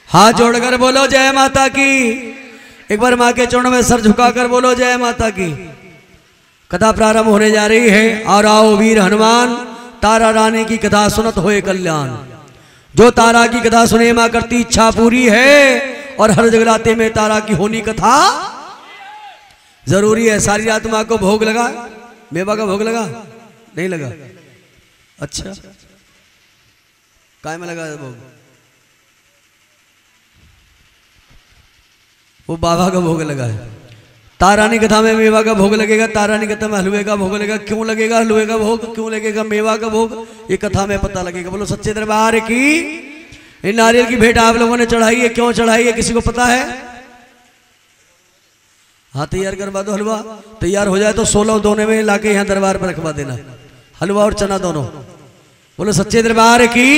हाथ जोड़कर बोलो जय माता की। एक बार माँ के चरणों में सर झुकाकर बोलो जय माता की। कथा प्रारंभ होने जा रही है। और आओ वीर हनुमान, तारा रानी की कथा सुनत होए कल्याण। जो तारा की कथा सुने माँ करती इच्छा पूरी है, और हर जगलाते में तारा की होनी कथा जरूरी है। सारी रात माँ को भोग लगा, मेवा का भोग लगा नहीं लगा? अच्छा, काय में लगा भोग? वो बाबा का भोग लगा है। तारानी कथा में मेवा का भोग लगेगा, तारानी कथा में हलवे का भोग लगेगा। क्यों लगेगा हलवे का भोग, क्यों लगेगा मेवा का भोग, ये कथा में पता लगेगा। बोलो सच्चे दरबार की। इन नारियल की भेंट आप लोगों ने चढ़ाई है, क्यों चढ़ाई है किसी को पता है? हाँ, तैयार करवा दो हलवा। तैयार हो जाए तो 16 दोने में लाके यहाँ दरबार पर रखवा देना, हलवा और चना दोनों। बोलो सच्चे दरबार की।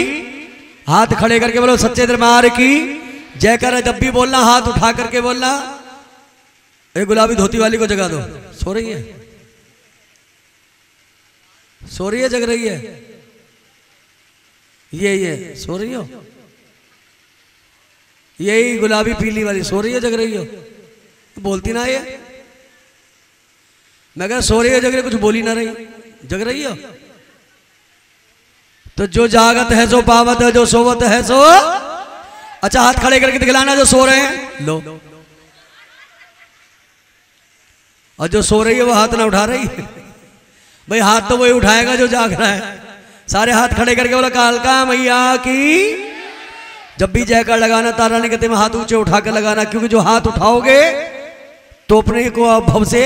हाथ खड़े करके बोलो सच्चे दरबार की जयकर। जब भी बोलना हाथ उठा करके बोलना। एक गुलाबी धोती वाली को जगा दो। सो रही है? सो रही है जग रही है? ये सो रही हो? यही गुलाबी पीली वाली सो रही है जग रही हो? बोलती ना ये। मैं कह सो रही है जग रही, कुछ बोली ना रही। जग रही हो तो जो जागत है सो पावत है, जो सोवत है सो। अच्छा, हाथ खड़े करके दिखलाना जो सो रहे हैं। लो, और जो सो रही है वो हाथ ना उठा रही है। भाई हाथ तो वही उठाएगा जो जाग रहा है। सारे हाथ खड़े करके बोला कालका मैया की। जब भी जयकार लगाना तारा ने कहते में हाथ ऊंचे उठाकर लगाना, क्योंकि जो हाथ उठाओगे तो अपने को भव से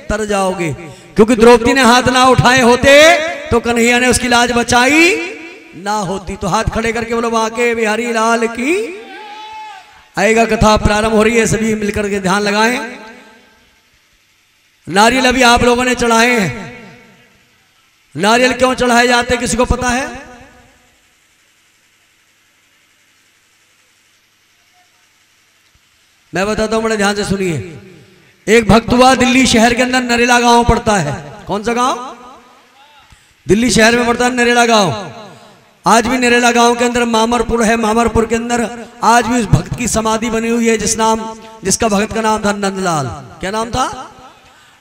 तर जाओगे। क्योंकि द्रौपदी ने हाथ ना उठाए होते तो कन्हैया ने उसकी लाज बचाई ना होती। तो हाथ खड़े करके बोलो बांके बिहारी लाल की। आएगा कथा प्रारंभ हो रही है, सभी मिलकर के ध्यान लगाएं। नारियल अभी आप लोगों ने चढ़ाए हैं। नारियल क्यों चढ़ाए जाते किसी को पता है? मैं बताता हूं, बड़े ध्यान से सुनिए। एक भक्त हुआ, दिल्ली शहर के अंदर नरेला गांव पड़ता है। कौन सा गांव? दिल्ली शहर में पड़ता है नरेला गांव। आज भी नरेला गांव के अंदर मामरपुर है। मामरपुर के अंदर आज भी उस भक्त की समाधि बनी हुई है जिसका भक्त का नाम था नंदलाल। क्या नाम था?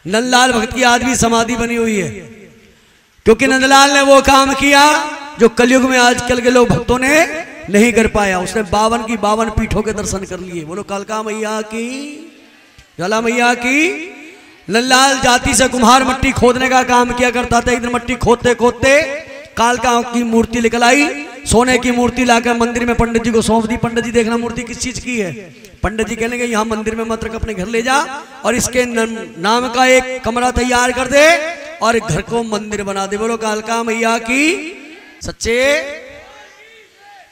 नंदलाल भक्त की आज भी समाधि बनी हुई है। क्योंकि नंदलाल ने वो काम किया जो कलयुग में आजकल के लोग भक्तों ने नहीं कर पाया। उसने 52 की 52 पीठों के दर्शन कर लिए। बोलो कालका मैया की, ज्वाला मैया की। नंदलाल जाति से कुम्हार मट्टी खोदने का काम किया करता था। एक दिन मट्टी खोदते खोदते कालका की मूर्ति निकल आई। सोने की मूर्ति लाकर मंदिर में पंडित जी को सौंप दी। पंडित जी देखना मूर्ति किस चीज की है। पंडित जी कहने के यहाँ मंदिर में मत रख, अपने घर ले जा और इसके नाम का एक कमरा तैयार कर दे और घर को मंदिर बना दे। बोलो कालका मैया की सच्चे।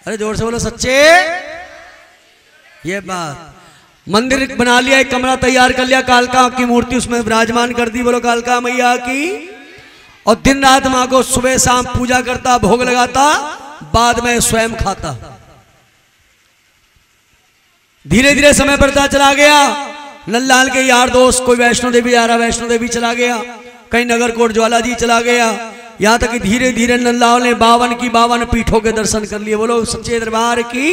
अरे जोर से बोलो सच्चे। ये बात, मंदिर बना लिया, एक कमरा तैयार कर लिया, कालका की मूर्ति उसमें विराजमान कर दी। बोलो कालका मैया की। और दिन रात माँ को सुबह शाम पूजा करता, भोग लगाता, बाद में स्वयं खाता। धीरे धीरे समय बढ़ता चला गया। नंदलाल के यार दोस्त कोई वैष्णो देवी जा रहा, वैष्णो देवी चला गया, कहीं नगरकोट ज्वाला जी चला गया। यहां तक कि धीरे धीरे नंदलाल ने 52 की 52 पीठों के दर्शन कर लिए। बोलो सच्चे दरबार की।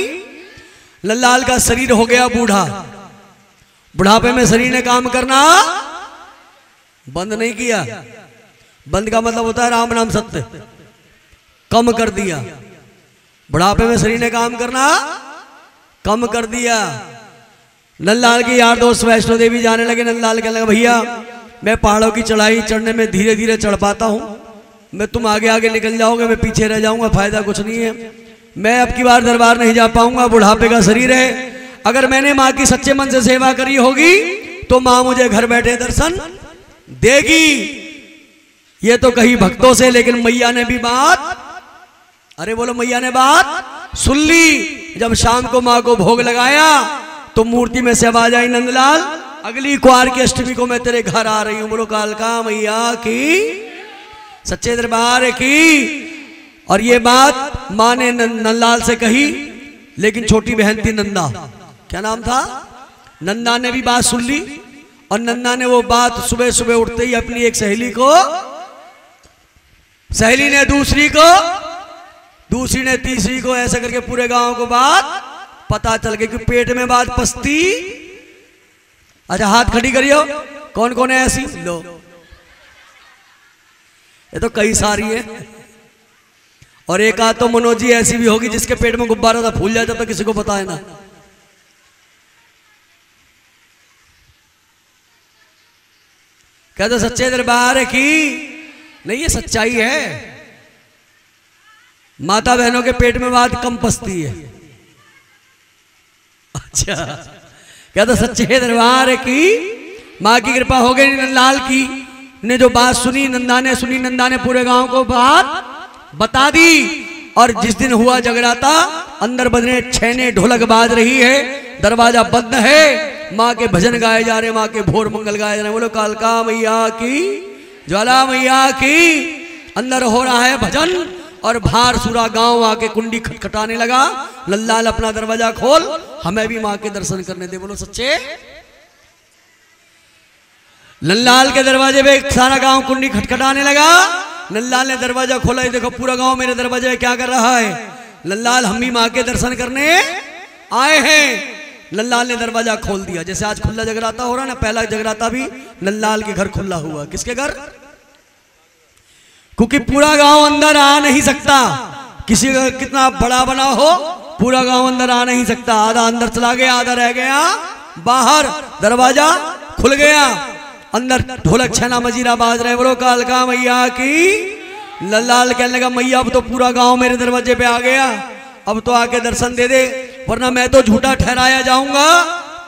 नंदलाल का शरीर हो गया बूढ़ा। बुढ़ापे में शरीर ने काम करना बंद नहीं किया। बंद का मतलब होता है राम नाम सत्य, कम कर दिया। बुढ़ापे में शरीर ने काम करना कम कर दिया। नंदलाल के यार दोस्त वैष्णो देवी जाने लगे। नंदलाल कहने लगा भैया मैं पहाड़ों की चढ़ाई चढ़ने में धीरे धीरे चढ़ पाता हूं, मैं तुम आगे आगे निकल जाओगे, मैं पीछे रह जाऊंगा, फायदा कुछ नहीं है। मैं अब की बार दरबार नहीं जा पाऊंगा, बुढ़ापे का शरीर है। अगर मैंने माँ की सच्चे मन से सेवा करी होगी तो माँ मुझे घर बैठे दर्शन देगी। ये तो कही भक्तों से, लेकिन मैया ने भी बात, अरे बोलो मैया ने बात सुन ली। जब शाम को माँ को भोग लगाया तो मूर्ति में से आवाज आई, नंदलाल अगली क्वार की अष्टमी को मैं तेरे घर आ रही हूं। बोलो कालका मैया की सच्चे दरबार की। और ये बात माँ ने नंदलाल से कही, लेकिन छोटी बहन थी नंदा, क्या नाम था? नंदा ने भी बात सुन ली। और नंदा ने वो बात सुबह सुबह उठते ही अपनी एक सहेली को, सहेली ने दूसरी को, दूसरी ने तीसरी को, ऐसा करके पूरे गांव को बात पता चल गया कि पेट में बात पसती। अच्छा हाथ खड़ी करियो, कौन कौन है ऐसी? लो, ये तो कई सारी है। और एक आध तो मनोजी ऐसी भी होगी जिसके पेट में गुब्बारा था फूल जाए जब तक किसी को पता है ना। कहते सच्चे दरबार की नहीं, ये सच्चाई है। माता बहनों के पेट में बात कम पसती है। अच्छा, कहते सच्चे दरबार की माँ की कृपा हो गई। नंदलाल की ने जो बात सुनी, नंदा ने सुनी, नंदा ने पूरे गांव को बात बता दी। और जिस दिन हुआ जगराता, अंदर बजने छैने ढोलक बाज रही है, दरवाजा बंद है, माँ के भजन गाए जा रहे, माँ के भोर मंगल गाए जा रहे। बोलो कालका मैया की, ज्वाला मैया की। अंदर हो रहा है भजन और बाहर सूरा गांव आके कुंडी खटखटाने लगा। नंदलाल अपना दरवाजा खोल, हमें भी माँ के दर्शन करने दे। बोलो सच्चे। नंदलाल के दरवाजे पे सारा गांव कुंडी खटखटाने लगा। नंदलाल ने दरवाजा खोला, ये देखो पूरा गांव मेरे दरवाजे पे क्या कर रहा है। नंदलाल हम भी माँ के दर्शन करने आए हैं। नंदलाल ने दरवाजा खोल दिया। जैसे आज खुला जगराता हो रहा ना, पहला जगराता भी नंदलाल के घर खुला हुआ। किसके घर? क्योंकि पूरा गांव अंदर आ नहीं सकता। किसी का कितना बड़ा बना हो, पूरा गांव अंदर आ नहीं सकता। आधा अंदर चला गया, आधा रह गया बाहर। दरवाजा खुल गया, अंदर ढोलक छेना मजीरा बाज रहे। बोलो कालका मैया की। नंदलाल कहने लगा मैया अब तो पूरा गांव मेरे दरवाजे पे आ गया, अब तो आके दर्शन दे दे, वरना मैं तो झूठा ठहराया जाऊंगा,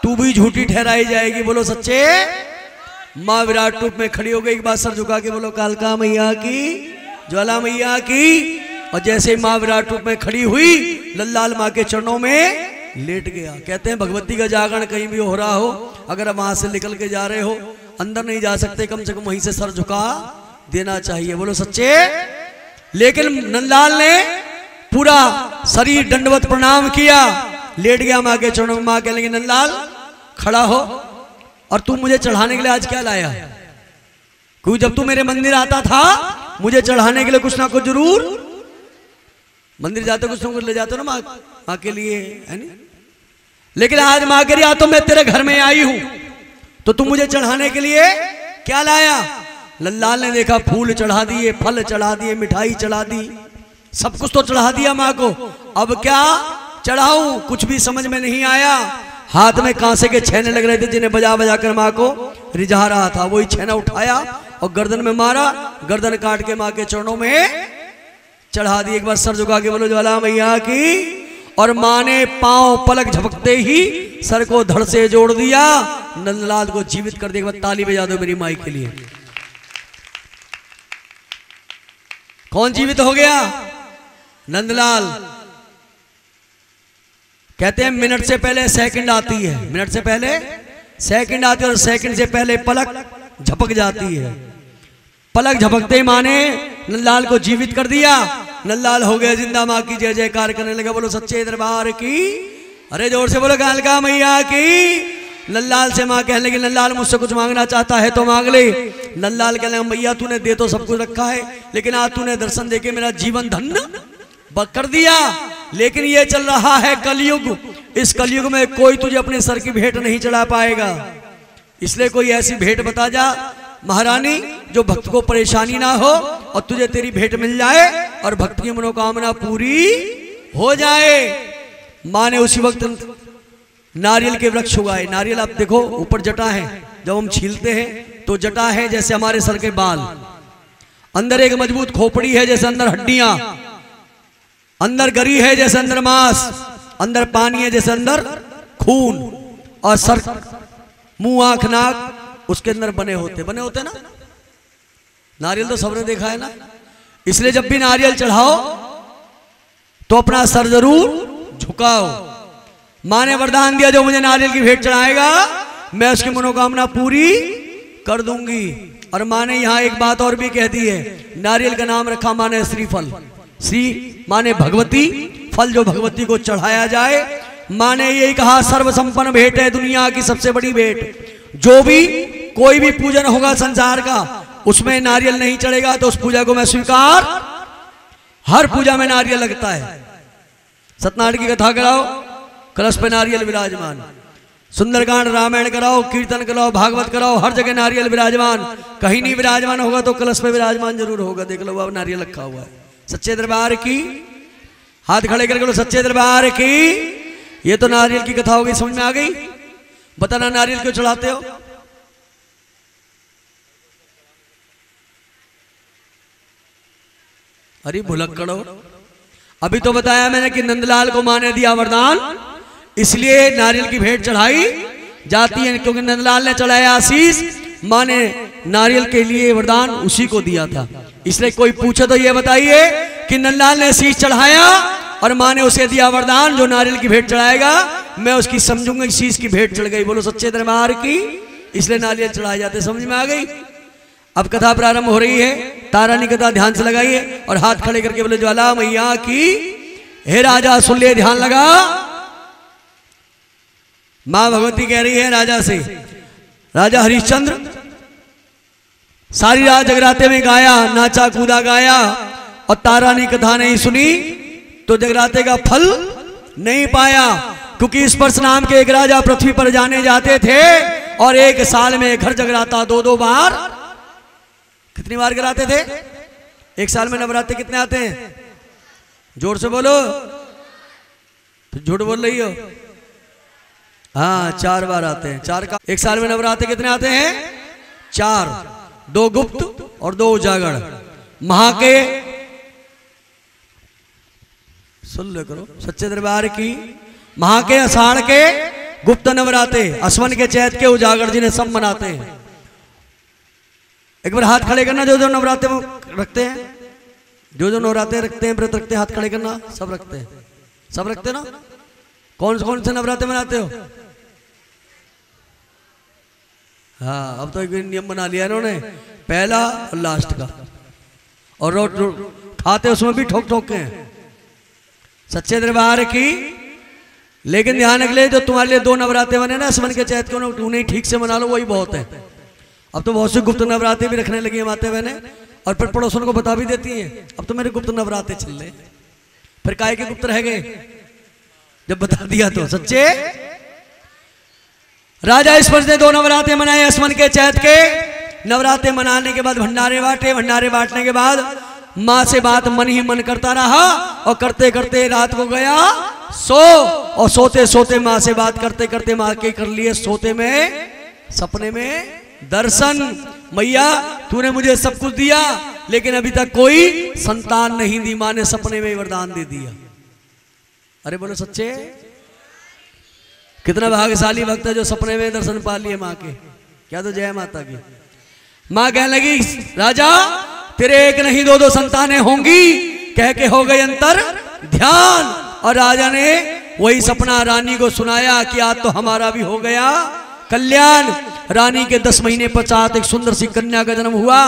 तू भी झूठी ठहराई जाएगी। बोलो सच्चे। माँ विराट रूप में खड़ी हो गई, एक बार सर झुका के बोलो कालका मैया की, ज्वाला मैया की। और जैसे माँ विराट रूप में खड़ी हुई, नंदलाल माँ के चरणों में लेट गया। कहते हैं भगवती का जागरण कहीं भी हो रहा हो, अगर वहां से निकल के जा रहे हो, अंदर नहीं जा सकते, कम से कम वहीं से सर झुका देना चाहिए। बोलो सच्चे। लेकिन नंदलाल ने पूरा शरीर दंडवत प्रणाम किया, लेट गया माँ के चरणों में। माँ कहने लगी नंदलाल खड़ा हो, और तू मुझे चढ़ाने के लिए आज क्या लाया? क्योंकि जब तू मेरे मंदिर आता था, मुझे चढ़ाने के लिए कुछ ना कुछ जरूर, मंदिर जाते कुछ ना कुछ ले जाते हो ना माँ के लिए, है नहीं? लेकिन आज माँ कह रही आ तो मैं तेरे घर में आई हूं, तो तू मुझे चढ़ाने के लिए क्या लाया? नंदलाल ने देखा फूल चढ़ा दिए, फल चढ़ा दिए, मिठाई चढ़ा दी, सब कुछ तो चढ़ा दिया माँ को, अब क्या चढ़ाऊं? कुछ भी समझ में नहीं आया। हाथ में कांसे के छेने लग रहे थे, जिन्हें बजा बजा कर माँ को रिझा रहा था। वही छेना उठाया और गर्दन में मारा, गर्दन काट के माँ के चरणों में चढ़ा दी। एक बार सर झुका के बोलो ज्वाला मैया की। और माँ ने पांव पलक झपकते ही सर को धड़ से जोड़ दिया, नंदलाल को जीवित कर दिया। एक बार ताली बजा दो मेरी माई के लिए। कौन जीवित हो गया? नंदलाल। कहते हैं मिनट से पहले सेकंड आती है, मिनट से पहले सेकंड आती है, और सेकंड से पहले पलक झपक जाती है। पलक झपकते ही माँ ने नंदलाल को जीवित कर दिया। नंदलाल हो गया जिंदा। माँ की जय जयकार करने लगा। बोलो सच्चे दरबार की। अरे जोर से बोलो कालका मैया की। नंदलाल से माँ कहने लगी नंदलाल मुझसे कुछ मांगना चाहता है तो मांग ले। नंदलाल कहने लगा मैया तूने दे तो सब कुछ रखा है, लेकिन आज तूने दर्शन देके मेरा जीवन धन्य कर दिया। लेकिन ये चल रहा है कलयुग, इस कलयुग में कोई तुझे अपने सर की भेंट नहीं चढ़ा पाएगा, इसलिए कोई ऐसी भेंट बता जा महारानी जो भक्त को परेशानी ना हो और तुझे तेरी भेंट मिल जाए और भक्त की मनोकामना पूरी हो जाए। माँ ने उसी वक्त नारियल के वृक्ष उगाए। नारियल आप देखो ऊपर जटा है, जब हम छीलते हैं तो जटा है जैसे हमारे सर के बाल, अंदर एक मजबूत खोपड़ी है जैसे अंदर हड्डियां, अंदर गरी है जैसे अंदर मांस, अंदर पानी है जैसे अंदर खून, और सर मुंह आंख नाक उसके अंदर बने होते ना। नारियल तो सबने देखा है ना। इसलिए जब भी नारियल चढ़ाओ तो अपना सर जरूर झुकाओ। माँ ने वरदान दिया जो मुझे नारियल की भेंट चढ़ाएगा मैं उसकी मनोकामना पूरी कर दूंगी। और माँ ने यहाँ एक बात और भी कह दी है, नारियल का नाम रखा माँ ने श्रीफल। श्री माने भगवती, फल जो भगवती को चढ़ाया जाए। माँ ने यही कहा सर्व संपन्न भेंट है दुनिया की सबसे बड़ी भेंट। जो भी कोई भी पूजन होगा संसार का उसमें नारियल नहीं चढ़ेगा तो उस पूजा को मैं स्वीकार, हर पूजा में नारियल लगता है। सत्यनारायण की कथा कराओ, कलश पे नारियल विराजमान। सुंदरकांड रामायण कराओ, कीर्तन कराओ, भागवत कराओ, हर जगह नारियल विराजमान। कहीं नहीं विराजमान होगा तो कलश पे विराजमान जरूर होगा। देख लो अब नारियल रखा हुआ है। सच्चे दरबार की, हाथ खड़े करके लो, सच्चे दरबार की। ये तो नारियल की कथा हो गई, समझ में आ गई? बताना नारियल क्यों चढ़ाते हो? अरे भुलक्कड़ो, अभी तो बताया मैंने कि नंदलाल को माँ ने दिया वरदान, इसलिए नारियल की भेंट चढ़ाई जाती है, क्योंकि नंदलाल ने चढ़ाया आशीष, माँ ने नारियल के लिए वरदान उसी को दिया था। इसलिए कोई पूछे तो ये बताइए कि नंदलाल ने शीश चढ़ाया और माँ ने उसे दिया वरदान, जो नारियल की भेंट चढ़ाएगा मैं उसकी समझूंगा कि शीश की भेंट चढ़ गई। बोलो सच्चे दरबार की। इसलिए नारियल चढ़ाए जाते। समझ में आ गई? अब कथा प्रारंभ हो रही है। तारानी कथा ध्यान से लगाइए और हाथ खड़े करके बोले ज्वाला मैया की। हे राजा सुन ले, ध्यान लगा। मां भगवती कह रही है राजा से, राजा हरिश्चंद्र सारी रात जगराते में गाया, नाचा कूदा गाया और तारानी कथा नहीं सुनी तो जगराते का फल नहीं पाया। क्योंकि इस परस नाम के एक राजा पृथ्वी पर जाने जाते थे और एक साल में घर जगराता 2-2 बार। कितनी बार कराते थे? एक साल में नवरात्रे कितने आते हैं? जोर से बोलो, तो झूठ बोल रही हो। हाँ 4 बार आते हैं। 4 का एक साल में नवरात्रे कितने आते हैं? 4, 2 गुप्त और 2 उजागर। महा के सुन ले करो सच्चे दरबार की। महा के आषाढ़ के गुप्त नवरात्रे, अश्वन के चैत के उजागर जिन्हें सब मनाते हैं। एक बार हाथ खड़े करना जो जो नवरात्रे रखते हैं, जो जो नवरात्रे रखते हैं, व्रत रखते हैं, हाथ खड़े करना। सब रखते हैं, सब रखते ना? कौन कौन से नवरात्रे मनाते हो? हाँ अब तो एक नियम बना लिया इन्होंने, पहला और लास्ट का। और खाते उसमें भी ठोक ठोक के हैं। सच्चे दरबार की। लेकिन ध्यान रख ले, जो तुम्हारे लिए 2 नवरात्रे बने ना अश्वन के चैत के, उन्हें ठीक से मना लो, वही बहुत है। अब तो बहुत से गुप्त नवरात्रे भी रखने लगी है माते बहने, और फिर पड़ोसन को बता भी देती हैं अब तो मेरे गुप्त नवरात्रे चल रहे। फिर काय के गुप्त रह गए जब बता दिया तो। सच्चे राजा इस पर से 2 नवरात्रे मनाए अश्वन के चैत के। नवरात्रे मनाने के बाद भंडारे बांटे। भंडारे बांटने के बाद माँ से बात मन ही मन करता रहा और करते करते रात को गया सो। और सोते सोते माँ से बात करते करते माँ के कर लिए सोते में, सपने में दर्शन। मैया तूने मुझे सब कुछ दिया लेकिन अभी तक कोई संतान नहीं दी, माँ ने सपने में वरदान दे दिया। अरे बोलो सच्चे, कितना भाग्यशाली भक्त है जो सपने में दर्शन पा लिए माँ के। क्या तो जय माता की। माँ कहने लगी राजा तेरे 1 नहीं 2-2 संतानें होंगी, कह के हो गए अंतर ध्यान। और राजा ने वही सपना रानी को सुनाया कि आज तो हमारा भी हो गया कल्याण। रानी के 10 महीने पश्चात एक सुंदर सी कन्या का जन्म हुआ।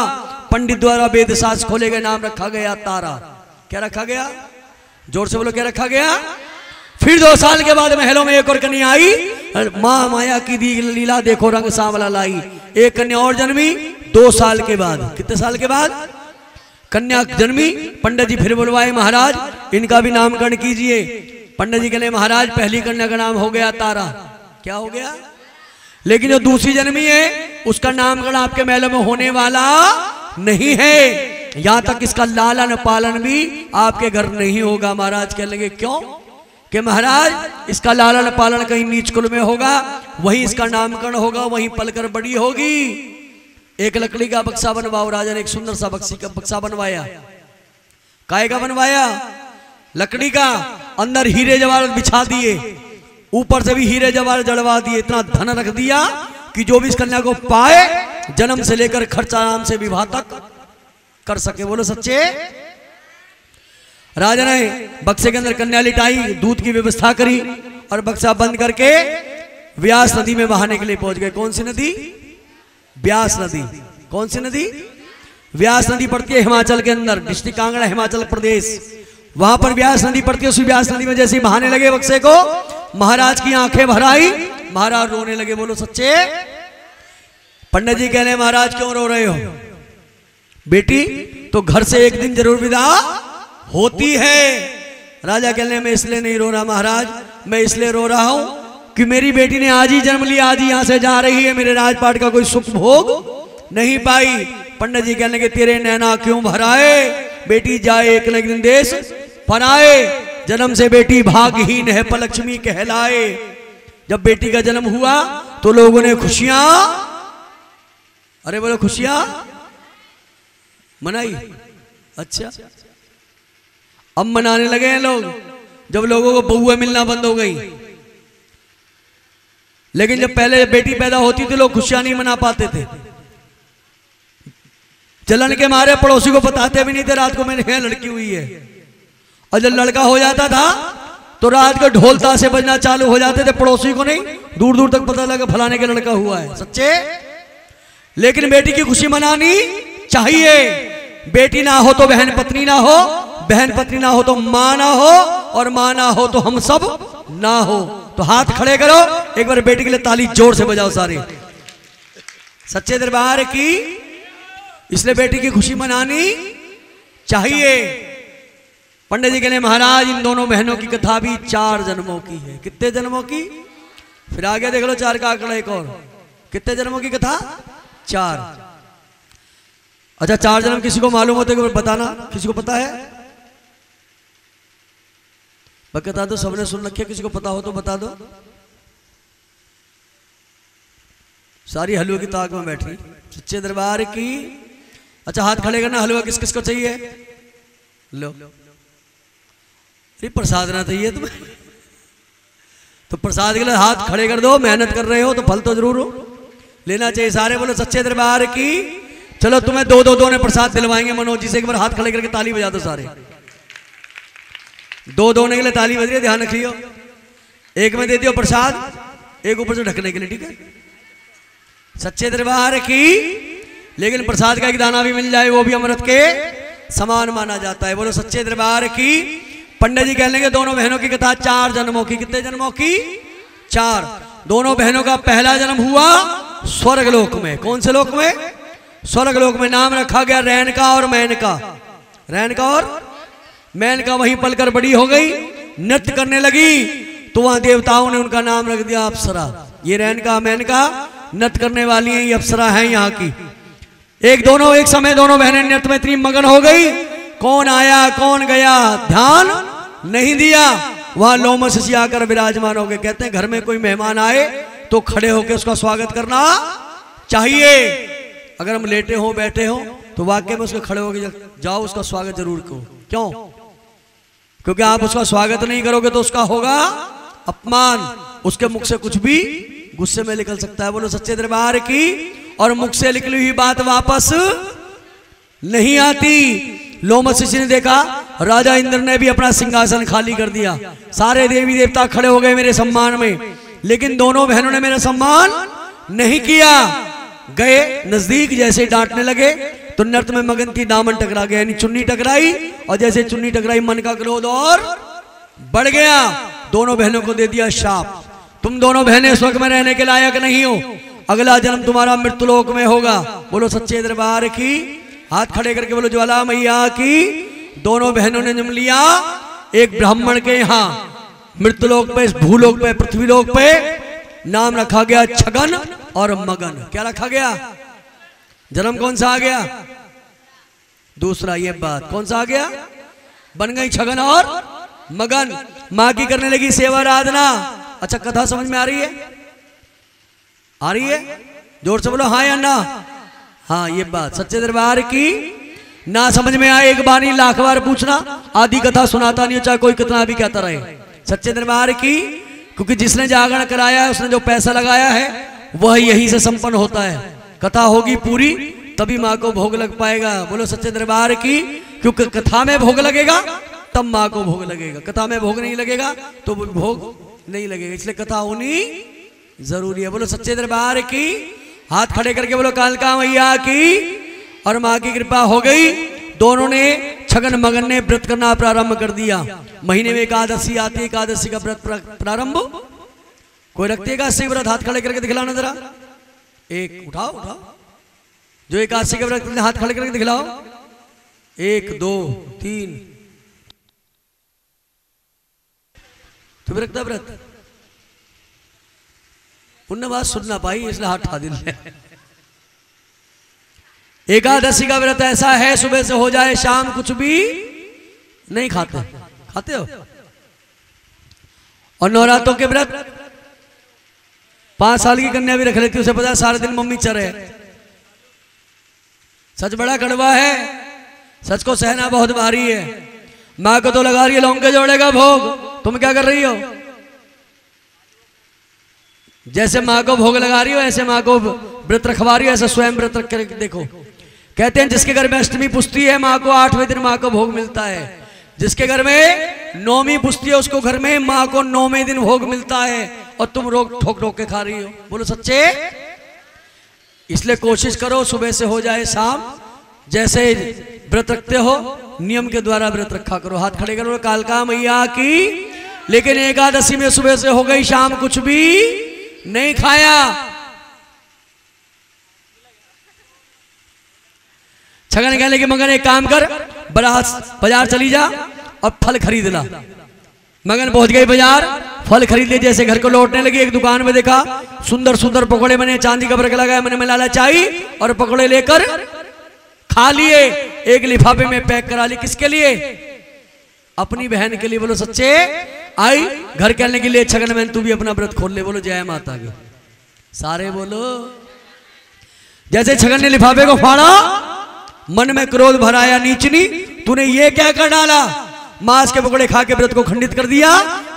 पंडित द्वारा वेद शास्त्र खोले गए, नाम रखा गया तारा। क्या रखा गया? जोर से बोलो, क्या रखा गया? फिर 2 साल के बाद महलों में एक और कन्या आई। माँ माया की दी लीला देखो रंग सांवला लाई। एक कन्या और जन्मी 2 साल के बाद। कितने साल के बाद कन्या जन्मी? पंडित जी फिर बुलवाए, महाराज इनका भी नामकरण कीजिए। पंडित जी कहले महाराज पहली कन्या का नाम हो गया तारा। क्या हो गया? लेकिन जो दूसरी जन्मी है उसका नामकरण आपके महलों में होने वाला नहीं है। यहां तक इसका लालन पालन भी आपके घर नहीं होगा। महाराज कहने लगे क्यों? कि महाराज इसका लालन पालन कहीं नीच कुल में होगा, वहीं इसका नामकरण होगा, वहीं पलकर बड़ी होगी। एक लकड़ी का बक्सा बनवाओ। राजा ने एक सुंदर सा बक्सा बनवाया। काय का बनवाया? लकड़ी का। अंदर हीरे जवाहरात बिछा दिए, ऊपर से भी हीरे जवाहरात जड़वा दिए। इतना धन रख दिया कि जो भी इस कन्या को पाए जन्म से लेकर खर्च आराम से विवाह तक कर सके। बोलो सच्चे। राजा ने बक्से के अंदर कन्या लिटाई, दूध की व्यवस्था करी और बक्सा बंद करके व्यास नदी में बहाने के लिए पहुंच गए। कौन सी नदी? व्यास नदी। कौन सी नदी? व्यास नदी पड़ती है हिमाचल के अंदर, डिस्ट्रिक्ट कांगड़ा हिमाचल प्रदेश। वहां पर व्यास नदी पड़ती है। उसी व्यास नदी में जैसे ही बहाने लगे बक्से को, महाराज की आंखें भर आई। महाराज रोने लगे। बोलो सच्चे। पंडित जी कह रहे महाराज क्यों रो रहे हो? बेटी तो घर से एक दिन जरूर विदा होती है, राजा कहने मैं इसलिए नहीं रो रहा महाराज, मैं इसलिए रो रहा हूं कि मेरी बेटी ने आज ही जन्म लिया, आज ही यहां से जा रही है, मेरे राजपाट का कोई सुख भोग नहीं पाई। पंडित जी कहने के तेरे नैना क्यों भराए, बेटी जाए एक न दिन देश पराए, जन्म से बेटी भागहीन है पलक्ष्मी कहलाए। जब बेटी का जन्म हुआ तो लोगों ने खुशियां, अरे बोलो खुशियां मनाई। अच्छा अब मनाने लगे हैं लोग, जब लोगों को बहुएं मिलना बंद हो गई। लेकिन जब पहले बेटी पैदा होती थी लोग खुशियां नहीं मना पाते थे, जलन के मारे पड़ोसी को बताते भी नहीं थे रात को मेरे यहाँ लड़की हुई है। और जब लड़का हो जाता था तो रात को ढोल ताशे बजना चालू हो जाते थे, पड़ोसी को नहीं दूर दूर तक पता लगा फलाने का लड़का हुआ है। सच्चे? लेकिन बेटी की खुशी मनानी चाहिए। बेटी ना हो तो बहन पत्नी ना हो, बहन पत्नी ना हो तो मां ना हो, और मां ना हो तो हम सब ना हो। तो हाथ खड़े करो, एक बार बेटी के लिए ताली जोर से बजाओ सारे। सच्चे दरबार की, इसलिए बेटी की खुशी मनानी चाहिए। पंडित जी कहने महाराज इन दोनों बहनों की कथा भी 4 जन्मों की है। कितने जन्मों की? फिर आगे देख लो 4 का आंकड़ा एक और। कितने जन्मों की कथा? 4। अच्छा 4 जन्म किसी को मालूम होते हैं बताना, किसी को पता है? बता दो, सबने सुन रखे, किसी को पता हो तो बता दो। सारी हलवे की ताक में बैठी। सच्चे दरबार की। अच्छा हाथ खड़े करना, हलवा किस किस को चाहिए? लो। प्रसाद ना चाहिए तुम्हें तो प्रसाद के लिए हाथ खड़े कर दो। मेहनत कर रहे हो तो फल तो जरूर हो लेना चाहिए। सारे बोलो सच्चे दरबार की। चलो तुम्हें दो ने प्रसाद दिलवाएंगे मनोज जी से। एक बार हाथ खड़े करके ताली बजा दो सारे। 2 के लिए ताली बज रही है, ध्यान रखियो। एक में दे दियो प्रसाद, एक ऊपर से ढकने के लिए, ठीक है? सच्चे दरबार की। लेकिन प्रसाद का एक दाना भी मिल जाए वो भी अमृत के समान माना जाता है। बोलो सच्चे दरबार की। पंडित जी कहने के दोनों बहनों की कथा 4 जन्मों की। कितने जन्मों की? 4। दोनों बहनों का पहला जन्म हुआ स्वर्गलोक में। कौन से लोक में? स्वर्गलोक में। नाम रखा गया रेणुका और मेनका। रेणुका और मेनका। वहीं पलकर बड़ी हो गई, नृत्य करने लगी तो वहां देवताओं ने उनका नाम रख दिया अप्सरा। ये रेणुका मेनका नृत्य करने वाली हैं, ये अप्सरा हैं यहाँ की। एक समय दोनों बहनें नृत्य में इतनी मगन हो गई, कौन आया कौन गया ध्यान नहीं दिया। वहां लोमस ऋषि आकर विराजमान हो गए। कहते हैं घर में कोई मेहमान आए तो खड़े होकर उसका स्वागत करना चाहिए। अगर हम लेटे हो बैठे हो तो वाकई में उसके खड़े होकर जाओ, उसका स्वागत जरूर करो। क्यों? क्योंकि आप उसका स्वागत नहीं करोगे तो उसका होगा अपमान। उसके मुख से कुछ भी गुस्से में निकल सकता है। बोलो सच्चे दरबार की। और मुख से निकली हुई बात वापस नहीं आती। लोमस ऋषि ने देखा, राजा इंद्र ने भी अपना सिंहासन खाली कर दिया। सारे देवी देवता खड़े हो गए मेरे सम्मान में, लेकिन दोनों बहनों ने मेरा सम्मान नहीं किया। गए नजदीक, जैसे डांटने लगे तो नृत्य में मगन की दामन टकरा गया, यानी चुन्नी टकराई। और जैसे चुन्नी टकराई मन का क्रोध और बढ़ गया। दोनों बहनों को दे दिया शाप, तुम दोनों बहनें स्वर्ग में रहने के लायक नहीं हो, अगला जन्म तुम्हारा मृत्युलोक में होगा। बोलो सच्चे दरबार की। हाथ खड़े करके बोलो ज्वाला मैया की। दोनों बहनों ने जन्म लिया एक ब्राह्मण के यहाँ मृत्युलोक पे, भूलोक पे, पृथ्वीलोक पे। नाम रखा गया छगन और मगन। क्या रखा गया? जन्म कौन सा आ गया? दूसरा। ये बात कौन सा आ गया? बन गई छगन और मगन। मां की करने लगी सेवा आराधना। अच्छा कथा समझ में आ रही है? आ रही है? जोर से बोलो हाँ या ना। हाँ ये बात सच्चे दरबार की। ना समझ में आए एक बार नहीं 1,00,000 बार पूछना, आधी कथा सुनाता नहीं हो, चाहे कोई कितना भी कहता रहे। सच्चे दरबार की। क्योंकि जिसने जागरण कराया है, उसने जो पैसा लगाया है, वह यहीं से संपन्न होता है। कथा होगी पूरी तभी माँ को भोग लग पाएगा। बोलो सच्चे दरबार की। क्योंकि कथा में भोग लगेगा तब माँ को भोग लगेगा, कथा में भोग नहीं लगेगा तो भोग नहीं लगेगा। इसलिए कथा होनी जरूरी है। बोलो सच्चे दरबार की। हाथ खड़े करके बोलो कालका मैया की। और माँ की कृपा हो गई। दोनों ने छगन मगन ने व्रत करना प्रारंभ कर दिया। महीने में एकादशी आती है, एकादशी का व्रत प्रारंभ। कोई रखती है एकादशी व्रत? हाथ खड़े करके दिखलाना जरा। एक उठाओ उठाओ, जो एकादशी का व्रत हाथ खड़े करके दिखलाओ। 1 2 3 तू भी रखता व्रत? उनने बात सुन ना पाई इसलिए हाथ उठा दिल। एकादशी का व्रत ऐसा है, सुबह से हो जाए शाम कुछ भी नहीं खाते। खाते हो? और नवरात्रों के व्रत 5 साल की कन्या भी रख लेती, उसे पता है सारे दिन मम्मी चरे। सच बड़ा कड़वा है, सच को सहना बहुत भारी है। माँ को तो लगा रही है लौंगे जोड़ेगा भोग, तुम क्या कर रही हो? जैसे माँ को भोग लगा रही हो ऐसे माँ को व्रत रखवा रही हो, ऐसे स्वयं व्रत रख कर देखो। कहते हैं जिसके घर में अष्टमी पुजती है माँ को 8वें दिन माँ को भोग मिलता है। जिसके घर में नौमी पुजती है उसको घर में माँ को 9वें दिन भोग मिलता है, और तुम रोक ठोक ठोक के खा रही हो। बोलो सच्चे? इसलिए कोशिश करो सुबह से हो जाए शाम, जैसे व्रत रखते हो नियम के द्वारा व्रत रखा करो। हाथ खड़े करो, कालका मैया की। लेकिन एकादशी में सुबह से हो गई शाम कुछ भी नहीं खाया। छगन कहने के मगन एक काम कर, बाजार चली जा और फल खरीद ला। मगन पहुंच गई बाजार, फल खरीद लिए। जैसे घर को लौटने लगी एक दुकान में देखा सुंदर सुंदर पकौड़े बने, चांदी का बरक लगाया, मैंने मिला चाय और पकौड़े लेकर खा लिए। एक लिफाफे में पैक करा ली। किसके लिए? अपनी बहन के लिए। बोलो सच्चे? आई घर कहने के लिए छगन बहन तू भी अपना व्रत खोल ले। बोलो जय माता की। सारे बोलो। जैसे छगन ने लिफाफे को फाड़ा, मन में क्रोध भराया, नीचनी तूने ये क्या कर डाला? मांस के पकौड़े खा के व्रत को खंडित कर दिया।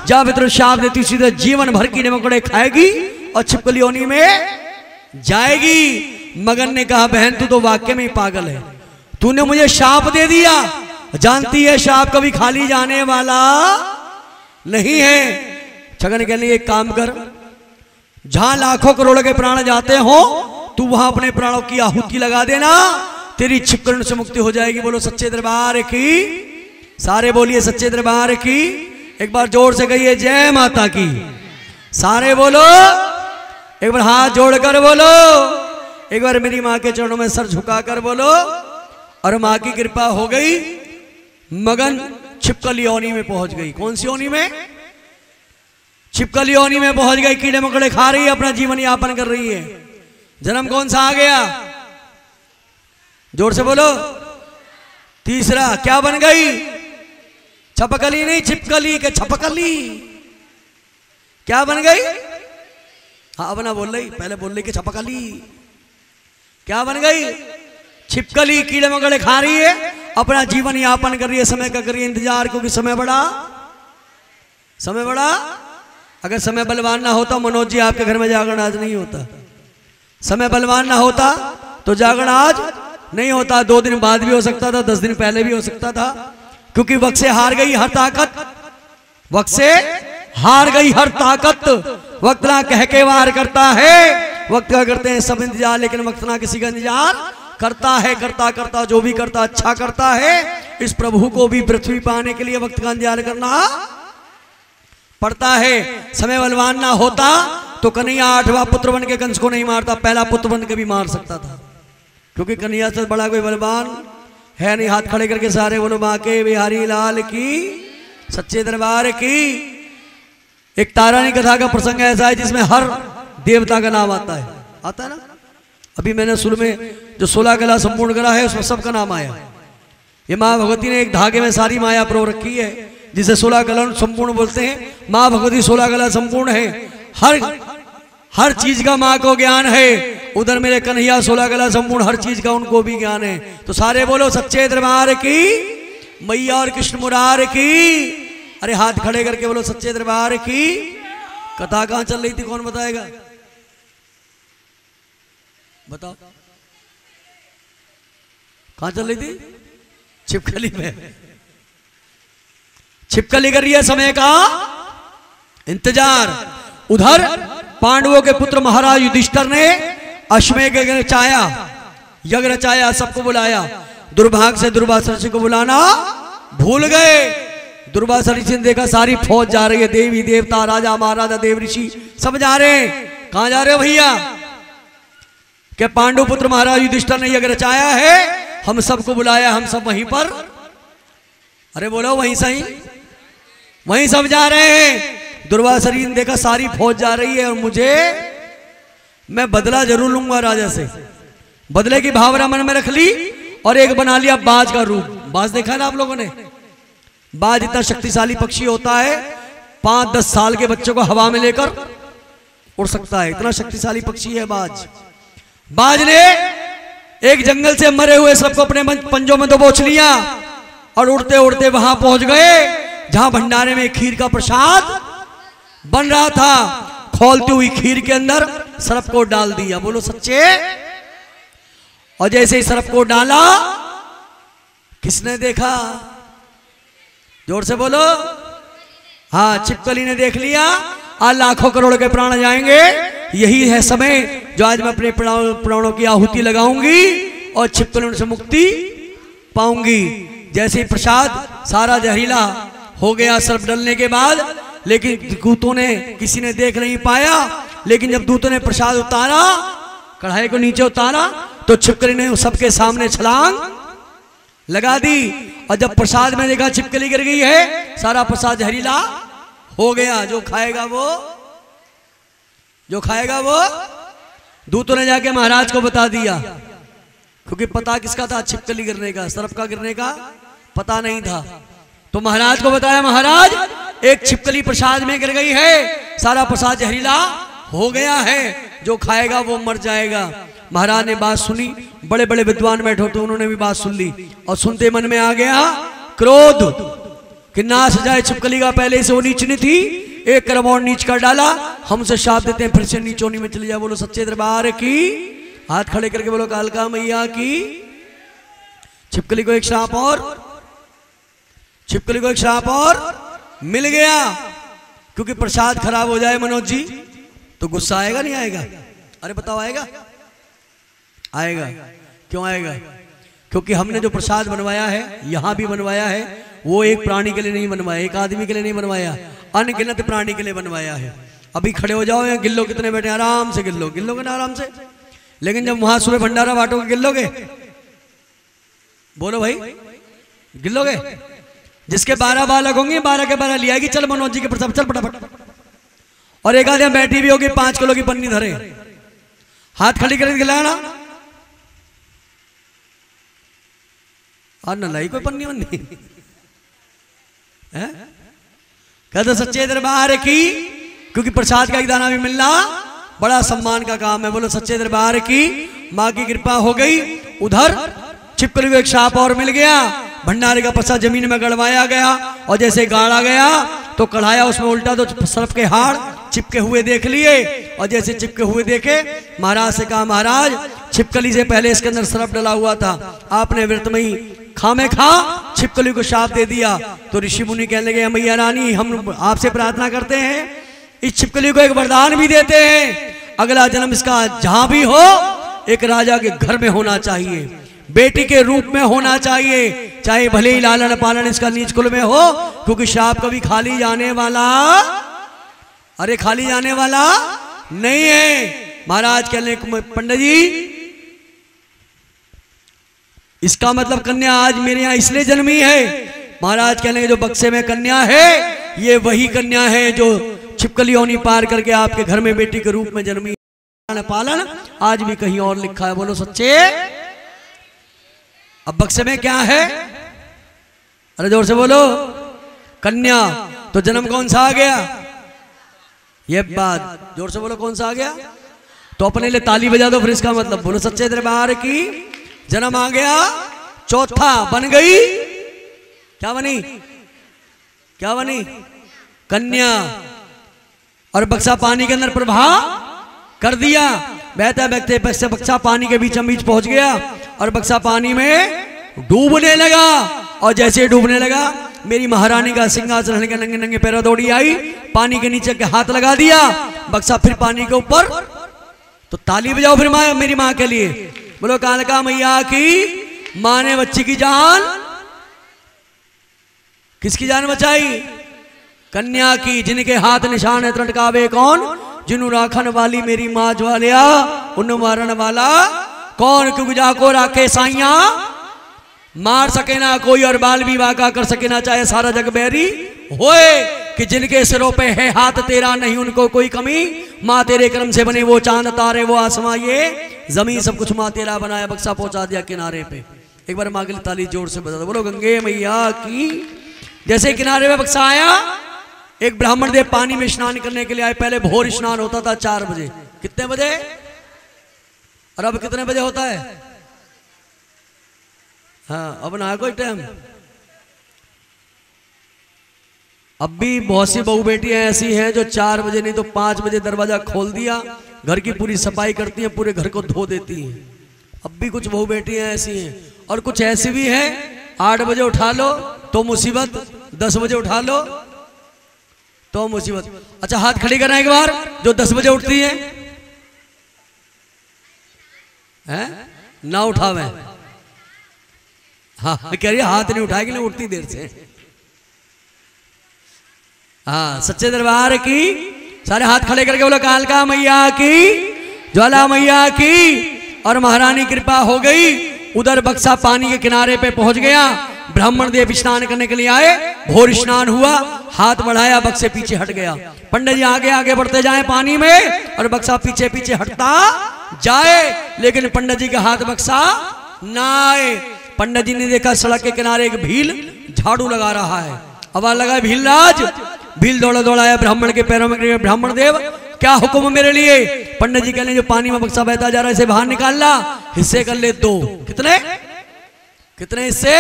जा मित्र शाप देती सीधे जीवन भर की पकौड़े खाएगी और छिपकली योनि में जाएगी। मगन ने कहा बहन तू तो वाक्य में ही पागल है, तूने मुझे शाप दे दिया। जानती है शाप कभी खाली जाने वाला नहीं है। छगन कहने एक काम कर, जहां लाखों करोड़ों के प्राण जाते हो तू वहां अपने प्राणों की आहुति लगा देना, तेरी छिपकलियों से मुक्ति हो जाएगी। बोलो सच्चे दरबार की। सारे बोलिए सच्चे दरबार की। एक बार जोर से कहिए जय माता की। सारे बोलो। एक बार हाथ जोड़कर बोलो। एक बार मेरी माँ के चरणों में सर झुकाकर बोलो। और माँ की कृपा हो गई, मगन छिपकली योनि में पहुंच गई। कौन सी योनि में? छिपकली योनि में पहुंच गई। कीड़े मकोड़े खा रही है, अपना जीवन यापन कर रही है। जन्म कौन सा आ गया? जोर से बोलो। तीसरा क्या बन गई? छपकली नहीं, छिपकली के छपकली। क्या बन गई? हाँ अब ना बोल रही, पहले बोल रही कि छपकली। क्या बन गई? छिपकली। कीड़े मकोड़े खा रही है, अपना जीवन यापन कर रही है। समय का करिए इंतजार, क्योंकि समय बड़ा। अगर समय बलवान ना होता मनोज जी आपके घर में जागरण आज नहीं होता। समय बलवान ना होता तो जागरण आज नहीं होता। 2 दिन बाद भी हो सकता था, 10 दिन पहले भी हो सकता था, क्योंकि वक्त से हार गई हर ताकत। वक्त से हार गई हर ताकत। वक्त ना कह के वार करता है। वक्त का करते हैं सब इंतजार, लेकिन वक्त ना किसी का इंतजार करता है। करता जो भी करता अच्छा करता है। इस प्रभु को भी पृथ्वी पाने के लिए वक्त का इंतजार करना पड़ता है। समय बलवान ना होता तो कन्हैया 8वां पुत्र बन के कंस को नहीं मारता, पहला पुत्र बन के भी मार सकता था, क्योंकि कन्हैया से बड़ा कोई बलवान है नहीं। हाथ खड़े करके सारे बोलो माँ के बिहारी लाल की। सच्चे दरबार की। एक तारानी कथा का प्रसंग ऐसा है जिसमें हर देवता का नाम आता है ना। अभी मैंने शुरू में जो 16 कला संपूर्ण करा है उसमें सबका नाम आया। ये माँ भगवती ने एक धागे में सारी माया प्रो रखी है, जिसे 16 कला संपूर्ण बोलते हैं। माँ भगवती 16 कला संपूर्ण है। हर चीज का माँ को ज्ञान है। उधर मेरे कन्हैया 16 कला संपूर्ण, हर चीज का उनको भी ज्ञान है। तो सारे बोलो सच्चे दरबार की मैया और कृष्ण मुरार की। अरे हाथ खड़े करके बोलो सच्चे दरबार की। कथा कहां चल रही थी, कौन बताएगा? बताओ कहां चल रही थी? छिपकली में। छिपकली कर रही है समय का इंतजार। उधर पांडवों के पुत्र महाराज युधिष्ठिर ने अश्वमेध यज्ञ रचाया, सबको बुलाया। दुर्भाग्य से दुर्वासा ऋषि को बुलाना भूल गए। दुर्वासा ऋषि ने देखा सारी फौज जा रही है, देवी देवता राजा महाराजा देव ऋषि सब जा रहे हैं। कहां जा रहे हो भैया? क्या पांडु पुत्र महाराज युधिष्ठिर ने यज्ञ रचाया है, हम सबको बुलाया, हम सब वहीं पर। अरे बोलो वहीं सही, वहीं सब जा रहे हैं। दुर्वासरी ने देखा सारी फौज जा रही है और मुझे, मैं बदला जरूर लूंगा राजा से। बदले की भावना मन में रख ली और एक बना लिया बाज का रूप। बाज देखा ना आप लोगों ने? बाज इतना शक्तिशाली पक्षी होता है, 5-10 साल के बच्चों को हवा में लेकर उड़ सकता है, इतना शक्तिशाली पक्षी है बाज। बाज ने एक जंगल से मरे हुए सबको अपने पंजों में दबोच लिया और उड़ते उड़ते वहां पहुंच गए जहां भंडारे में खीर का प्रसाद बन रहा था। खोलती हुई खीर के अंदर सर्प को डाल दिया। बोलो सच्चे। और जैसे ही सर्प को डाला, किसने देखा? जोर से बोलो। हाँ, छिपकली ने देख लिया। आज लाखों करोड़ के प्राण जाएंगे, यही है समय जो आज मैं अपने प्राणों की आहुति लगाऊंगी और छिपकलियों से मुक्ति पाऊंगी। जैसे ही प्रसाद सारा जहरीला हो गया सर्प डलने के बाद, लेकिन दूतों ने, किसी ने देख नहीं पाया, लेकिन जब दूतों ने प्रसाद उतारा, कढ़ाई को नीचे उतारा, तो छिपकली ने सबके सामने छलांग लगा दी। और जब प्रसाद में देखा छिपकली गिर गई है, सारा प्रसाद जहरीला हो गया। जो खाएगा वो दूतों ने जाके महाराज को बता दिया, क्योंकि पता किसका था? छिपकली गिरने का, सर्प का गिरने का पता नहीं था। तो महाराज को बताया, महाराज एक छिपकली प्रसाद में गिर गई है, सारा प्रसाद जहरीला हो गया है, जो खाएगा वो मर जाएगा। महाराज ने बात सुनी, बड़े बड़े विद्वान बैठे होते उन्होंने भी बात सुन ली, और सुनते मन में आ गया क्रोध कि नाश जाए छिपकली का। पहले से वो नीचनी थी, एक कर्म और नीच कर डाला, हमसे शाप देते हैं, फिर से नीचोनी में चले जाए। बोलो सच्चे दरबार की। हाथ खड़े करके बोलो कालका मैया की। छिपकली को एक श्राप और मिल गया, क्योंकि प्रसाद खराब हो जाए मनोज जी तो गुस्सा आएगा नहीं आएगा? अरे बताओ, आएगा? आएगा। क्यों आएगा? क्योंकि हमने जो प्रसाद बनवाया है, यहां भी बनवाया है, वो एक प्राणी के लिए नहीं बनवाया, एक आदमी के लिए नहीं बनवाया, अनगिनत प्राणी के लिए बनवाया है। अभी खड़े हो जाओ, गिल्लो कितने बैठे, आराम से गिल्लोगे ना आराम से। लेकिन जब वहां सुबह भंडारा बांटोगे, गिल्लोगे? बोलो भाई, गिल्लोगे? जिसके 12 बालक होंगे, 12 के 12 लियाएगी, चल मनोज जी के प्रसाद, चल फटाफट। और एक आदमी बैठी भी होगी, 5 किलो की पन्नी धरे, हाथ खड़ी करके खिलाना, और न लाई कोई पन्नी वन्नी है? कहते सच्चे दरबार की, क्योंकि प्रसाद का एक दाना भी मिलना बड़ा सम्मान का काम है। बोलो सच्चे दरबार की। माँ की कृपा हो गई। उधर छिपकली को एक सांप और मिल गया, भंडारे का प्रसाद जमीन में गड़वाया गया, और जैसे गाड़ा गया तो कढ़ाया उसमें उल्टा, तो सर्प के हाड़ चिपके हुए देख लिए। और जैसे चिपके हुए देखे, महाराज से कहा, महाराज छिपकली से पहले इसके अंदर सर्प डला हुआ था, आपने व्रत में ही खामे खा छिपकली को शाप दे दिया। तो ऋषि मुनि कहने लगे, मैया रानी, हम आपसे प्रार्थना करते हैं, इस छिपकली को एक वरदान भी देते हैं, अगला जन्म इसका जहां भी हो, एक राजा के घर में होना चाहिए, बेटी के रूप में होना चाहिए, चाहे भले ही लालन पालन इसका नीच कुल में हो, क्योंकि शाप कभी खाली जाने वाला, अरे खाली जाने वाला नहीं है। महाराज कहने, पंडित जी इसका मतलब कन्या आज मेरे यहाँ इसलिए जन्मी है। महाराज कहने, जो बक्से में कन्या है, ये वही कन्या है जो छिपकली होनी पार करके आपके घर में बेटी के रूप में जन्मी। पालन आज भी कहीं और लिखा है। बोलो सच्चे। अब बक्से में क्या है? अरे जोर से बोलो, कन्या। तो जन्म कौन सा आ गया? ये बात जोर से बोलो, कौन सा आ गया? तो अपने लिए ताली बजा दो फिर इसका मतलब। बोलो सच्चे दरबार की। जन्म आ गया, चौथा बन गई, क्या बनी? क्या बनी? कन्या। और बक्सा पानी के अंदर प्रवाह कर दिया, बहता बहते बक्सा पानी के बीचों बीच पहुंच गया, और बक्सा पानी में डूबने लगा। और जैसे डूबने लगा, मेरी महारानी का सिंहासन हल्के नंगे नंगे पैरों दौड़ी आई, पानी के नीचे के हाथ लगा दिया, बक्सा फिर पानी के ऊपर। तो ताली बजाओ फिर माँ, मेरी माँ के लिए। बोलो कालका मैया की। माँ ने बच्ची की जान, किसकी जान बचाई? कन्या की। जिनके हाथ निशान है त्रटकावे कौन? जिन्हू राखन वाली मेरी माँ ज्वालिया, उन मारन वाला कौन? क्योंकि जाको राखे साइया, मार सके ना कोई, और बाल विवाह का कर सके ना, चाहे सारा जग बैरी होए। कि जिनके सिरों पे है हाथ तेरा, नहीं उनको कोई कमी। माँ तेरे कर्म से बने वो चांद तारे, वो आसमां ये जमीन, सब कुछ माँ तेरा बनाया, बक्सा पहुंचा दिया किनारे पे। एक बार माँ के लिए ताली जोर से बजा दो, बोलो गंगे मैया की। जैसे किनारे पे बक्सा आया, एक ब्राह्मण देव पानी में स्नान करने के लिए आए। पहले भोर स्नान होता था 4 बजे। कितने बजे? और अब कितने बजे होता है? हाँ, अब ना कोई टाइम। अब भी बहुत सी बहू बेटियां ऐसी हैं जो 4 बजे नहीं तो 5 बजे दरवाजा खोल दिया, घर की पूरी सफाई करती हैं, पूरे घर को धो देती हैं। अब भी कुछ बहू बेटियां ऐसी हैं, और कुछ ऐसी भी हैं 8 बजे उठा लो तो मुसीबत, 10 बजे उठा लो तो मुसीबत। अच्छा, हाथ खड़ी करना एक बार जो 10 बजे उठती है, हैं? ना उठावे। हाँ, कह रही है हाथ नहीं उठाएगी ना, उठती देर से। हाँ, सच्चे दरबार की सारे हाथ खड़े करके बोलो कालका मैया की, ज्वाला मैया की। और महारानी कृपा हो गई। उधर बक्सा पानी के किनारे पे पहुंच गया। ब्राह्मण देव स्नान करने के लिए आए, भोर स्नान हुआ, हाथ बढ़ाया, बक्से पीछे हट गया। पंडित जी आगे आगे बढ़ते जाए पानी में, और बक्सा पीछे पीछे हटता जाए, लेकिन पंडित जी का हाथ बक्सा ना आए। पंडित जी ने देखा सड़क के किनारे एक भील झाड़ू लगा रहा है। आवाज लगा भील राज। भील दौड़ा दौड़ाया ब्राह्मण के पैरों में, ब्राह्मण देव क्या हुक्म मेरे लिए? पंडित जी कहने जो पानी में बक्सा बहता जा रहा है इसे बाहर निकाल ला, हिस्से कर ले 2। कितने कितने हिस्से?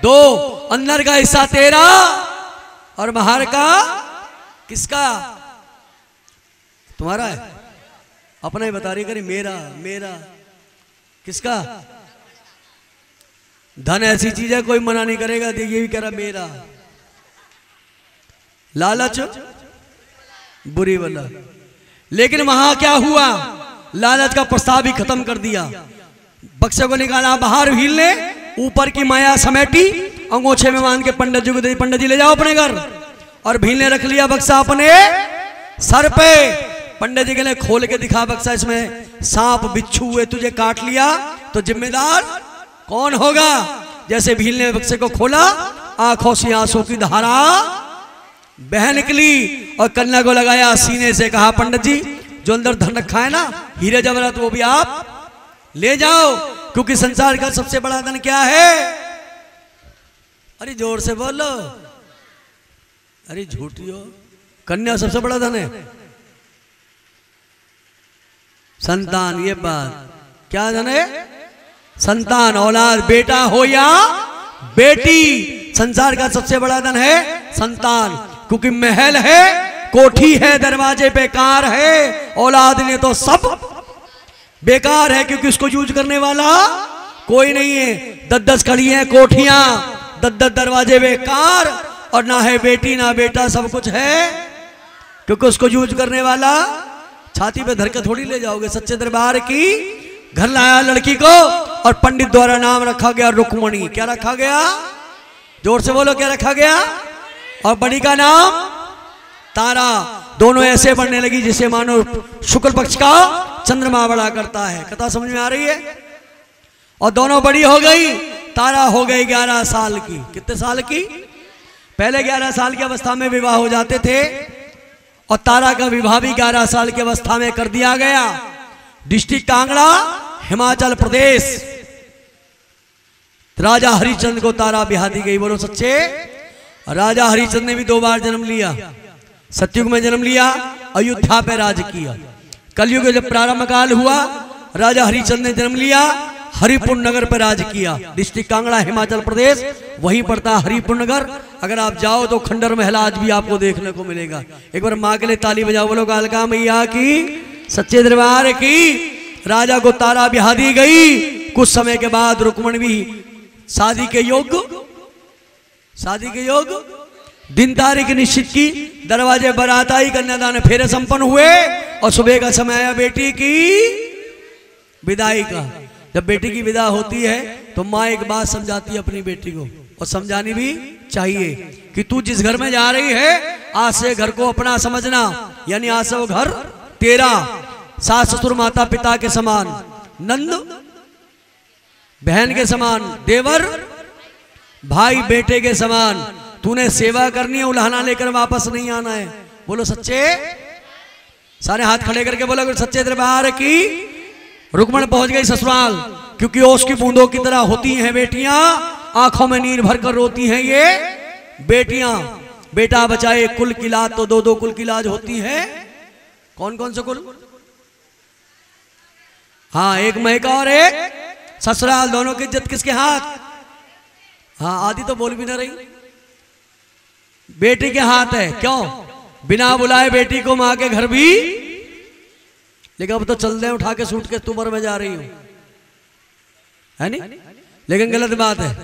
2। अंदर का हिस्सा तेरा और बाहर का किसका? तुम्हारा है। अपना ही बता रही, करी मेरा मेरा। किसका? धन ऐसी चीज है कोई मना नहीं करेगा। ये भी कह रहा मेरा। लालच बुरी वाला। लेकिन वहां क्या हुआ? लालच का प्रस्ताव भी खत्म कर दिया। बक्से को निकाला बाहर, भील ने ऊपर की माया समेटी, अंगोछे में बांध के पंडित जी को दे, पंडित जी ले जाओ अपने घर। और भील ने रख लिया बक्सा अपने सर पे। पंडित जी के लिए खोल के दिखा बक्सा, इसमें सांप बिच्छू हुए, तुझे काट लिया तो जिम्मेदार कौन होगा? जैसे भील ने बक्से को खोला, आंखों से आंसू की धारा बह निकली और कन्या को लगाया सीने से, कहा पंडित जी जो अंदर धन रखा है ना, हीरे जवाहरात, वो भी आप ले जाओ, क्योंकि संसार का सबसे बड़ा धन क्या है? अरे जोर से बोलो। अरे झूठियो, कन्या सबसे बड़ा धन है। संतान, ये बात क्या धन है? संतान, औलाद, बेटा हो या बेटी, संसार का सबसे बड़ा धन है संतान। क्योंकि महल है, कोठी है, दरवाजे बेकार है, औलाद ने तो सब बेकार है, क्योंकि उसको यूज करने वाला कोई नहीं है। 10-10 खड़ी है कोठियां, 10-10 दरवाजे बेकार, और ना है बेटी ना बेटा, सब कुछ है, क्योंकि उसको यूज करने वाला छाती पे धर के थोड़ी ले जाओगे। सच्चे दरबार की घर लाया लड़की को, और पंडित द्वारा नाम रखा गया रुक्मणी। क्या रखा गया? जोर से बोलो, क्या रखा गया? और बड़ी का नाम तारा। दोनों ऐसे बढ़ने लगी जिसे मानो शुक्ल पक्ष का चंद्रमा बड़ा करता है। कथा समझ में आ रही है? और दोनों बड़ी हो गई। तारा हो गई 11 साल की। कितने साल की? पहले 11 साल की अवस्था में विवाह हो जाते थे, और तारा का विवाह भी 11 साल की अवस्था में कर दिया गया। डिस्ट्रिक्ट कांगड़ा, हिमाचल प्रदेश। राजा हरिचंद्र को तारा ब्याह दी गई। बोलो सच्चे। राजा हरिचंद्र ने भी 2 बार जन्म लिया। सतयुग में जन्म लिया, अयोध्या पे राज किया। कलयुग जब प्रारंभ काल हुआ, राजा हरिचंद्र ने जन्म लिया, हरिपुर नगर पर राज किया। डिस्ट्रिक्ट कांगड़ा, हिमाचल प्रदेश, वहीं पड़ता हरिपुर नगर। अगर आप जाओ तो खंडर महल आज भी आपको देखने को मिलेगा। एक बार माँ के लिए ताली बजाओ, बोलो कालका मैया की, सच्चे दरबार की। राजा को तारा ब्याह दी गई। कुछ समय के बाद रुक्मणी भी शादी के योग दिन तारीख निश्चित की। दरवाजे बारात आई, कन्यादान फेरे संपन्न हुए, और सुबह का समय आया बेटी की विदाई का। जब बेटी की विदा होती है तो माँ एक बात समझाती है अपनी बेटी को, और समझानी भी चाहिए, कि तू जिस घर में जा रही है आज से घर को अपना समझना, यानी आज से वो घर तेरा। सास ससुर माता पिता के समान, नंद बहन के समान, देवर भाई बेटे के समान, तूने सेवा करनी है, उल्हाना लेकर वापस नहीं आना है। बोलो सच्चे, सारे हाथ खड़े करके बोलो सच्चे दरबार की। रुक्मण पहुंच गई ससुराल, क्योंकि ओस की बूंदों की तरह होती हैं बेटियां, आंखों में नीर भरकर रोती हैं ये बेटियां। बेटा बचाए कुल की लाज, तो दो दो कुल की लाज होती है। कौन कौन सा कुल? हाँ, एक मैका और एक ससुराल, दोनों की इज्जत किसके हाथ? हाँ, आदि तो बोल भी ना रही। बेटी के हाथ है। क्यों? बिना बुलाए बेटी को मां के घर भी, लेकिन अब तो चल दे उठा के सूट के तुबर में जा रही हूं, है नहीं? लेकिन गलत बात है,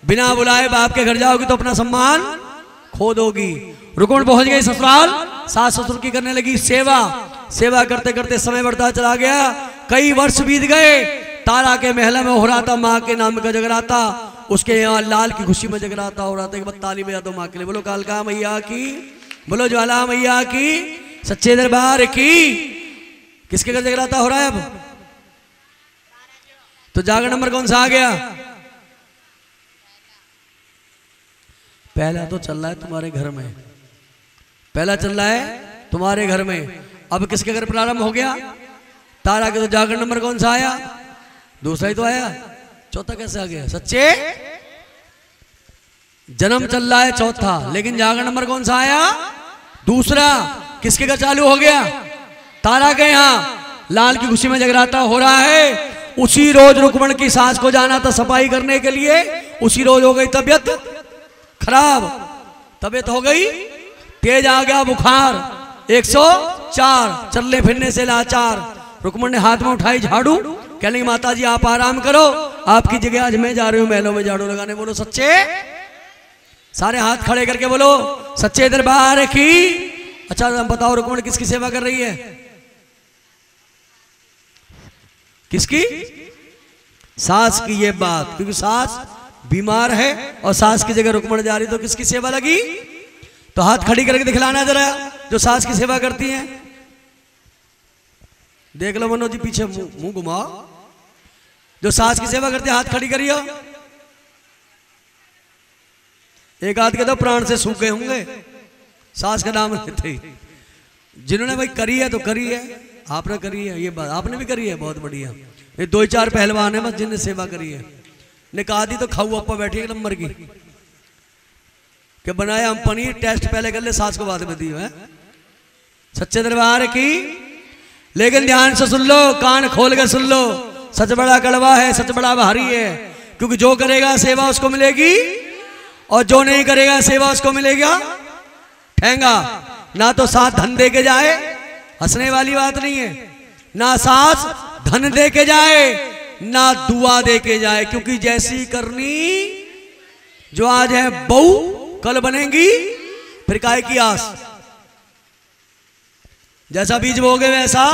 बिना बुलाए बाप के घर जाओगी तो अपना सम्मान खो दोगी। रुक्मण पहुंच गई ससुराल, सास ससुर की करने लगी सेवा। सेवा करते करते समय बढ़ता चला गया, कई वर्ष बीत गए। तारा के महल में हो रहा था माँ के नाम का जगराता, उसके यहाँ लाल की खुशी में जगराता हो रहा था। एक बार ताली बजा दो माँ के लिए, बोलो कालका मैया की, बोलो ज्वाला मैया की, सच्चे दरबार की। किसके घर जगराता हो रहा है अब? तो जागर नंबर कौन सा आ गया? पहला तो चल रहा है तुम्हारे घर में, पहला चल रहा है तुम्हारे घर में। अब किसके घर प्रारंभ हो गया? तारा के। तो जागर नंबर कौन सा आया? दूसरा ही तो आया, चौथा कैसे आ गया? सच्चे, जन्म चल रहा है चौथा, लेकिन जागर नंबर कौन सा आया? दूसरा। किसके घर चालू हो गया? तारा के यहाँ लाल की खुशी में जगराता हो रहा है। उसी रोज रुक्मण की सास को जाना था सफाई करने के लिए, उसी रोज हो गई तबियत खराब, तबियत हो गई तेज, आ गया बुखार 104, चलने फिरने से लाचार। रुक्मण ने हाथ में उठाई झाड़ू, कहने की माता जी आप आराम करो, आपकी जगह आज मैं जा रही हूं महलों में झाड़ू लगाने। बोलो सच्चे, सारे हाथ खड़े करके बोलो सच्चे दरबार की। अच्छा बताओ रुक्मण किसकी सेवा कर रही है? किसकी? सास की। ये बात, क्योंकि सास बीमार है और सास की जगह रुक्मण जा रही, तो किसकी सेवा लगी? तो हाथ खड़ी करके दिखलाना जरा जो सास की सेवा करती हैं। देख लो मनोज जी, पीछे मुंह घुमाओ। जो सास की सेवा करते हाथ खड़ी करियो। एक हाथ के तो प्राण से सूख गए होंगे, सास का नाम लेते ही। जिन्होंने भाई करी है तो करी है, आपने करी है, ये बात आपने भी करी है, बहुत बढ़िया। ये 2-4 पहलवान है बस जिनने सेवा करी है। निकाह दी तो खाऊ अपा बैठी एक नंबर की, कि बनाया हम पनीर, टेस्ट पहले कर ले, सास को बाद में दी है। सच्चे दरबार की। लेकिन ध्यान से सुन लो, कान खोल के सुन लो, सच बड़ा कड़वा है, सच बड़ा भारी है। क्योंकि जो करेगा सेवा उसको मिलेगी, और जो नहीं करेगा सेवा उसको मिलेगा ठेंगा। ना तो सास धन दे के जाए, हंसने वाली बात नहीं है, ना सास धन दे के जाए, ना दुआ दे के जाए। क्योंकि जैसी करनी जो आज है बहू, कल बनेंगी फिर काय की आस। जैसा बीज बोगे वैसा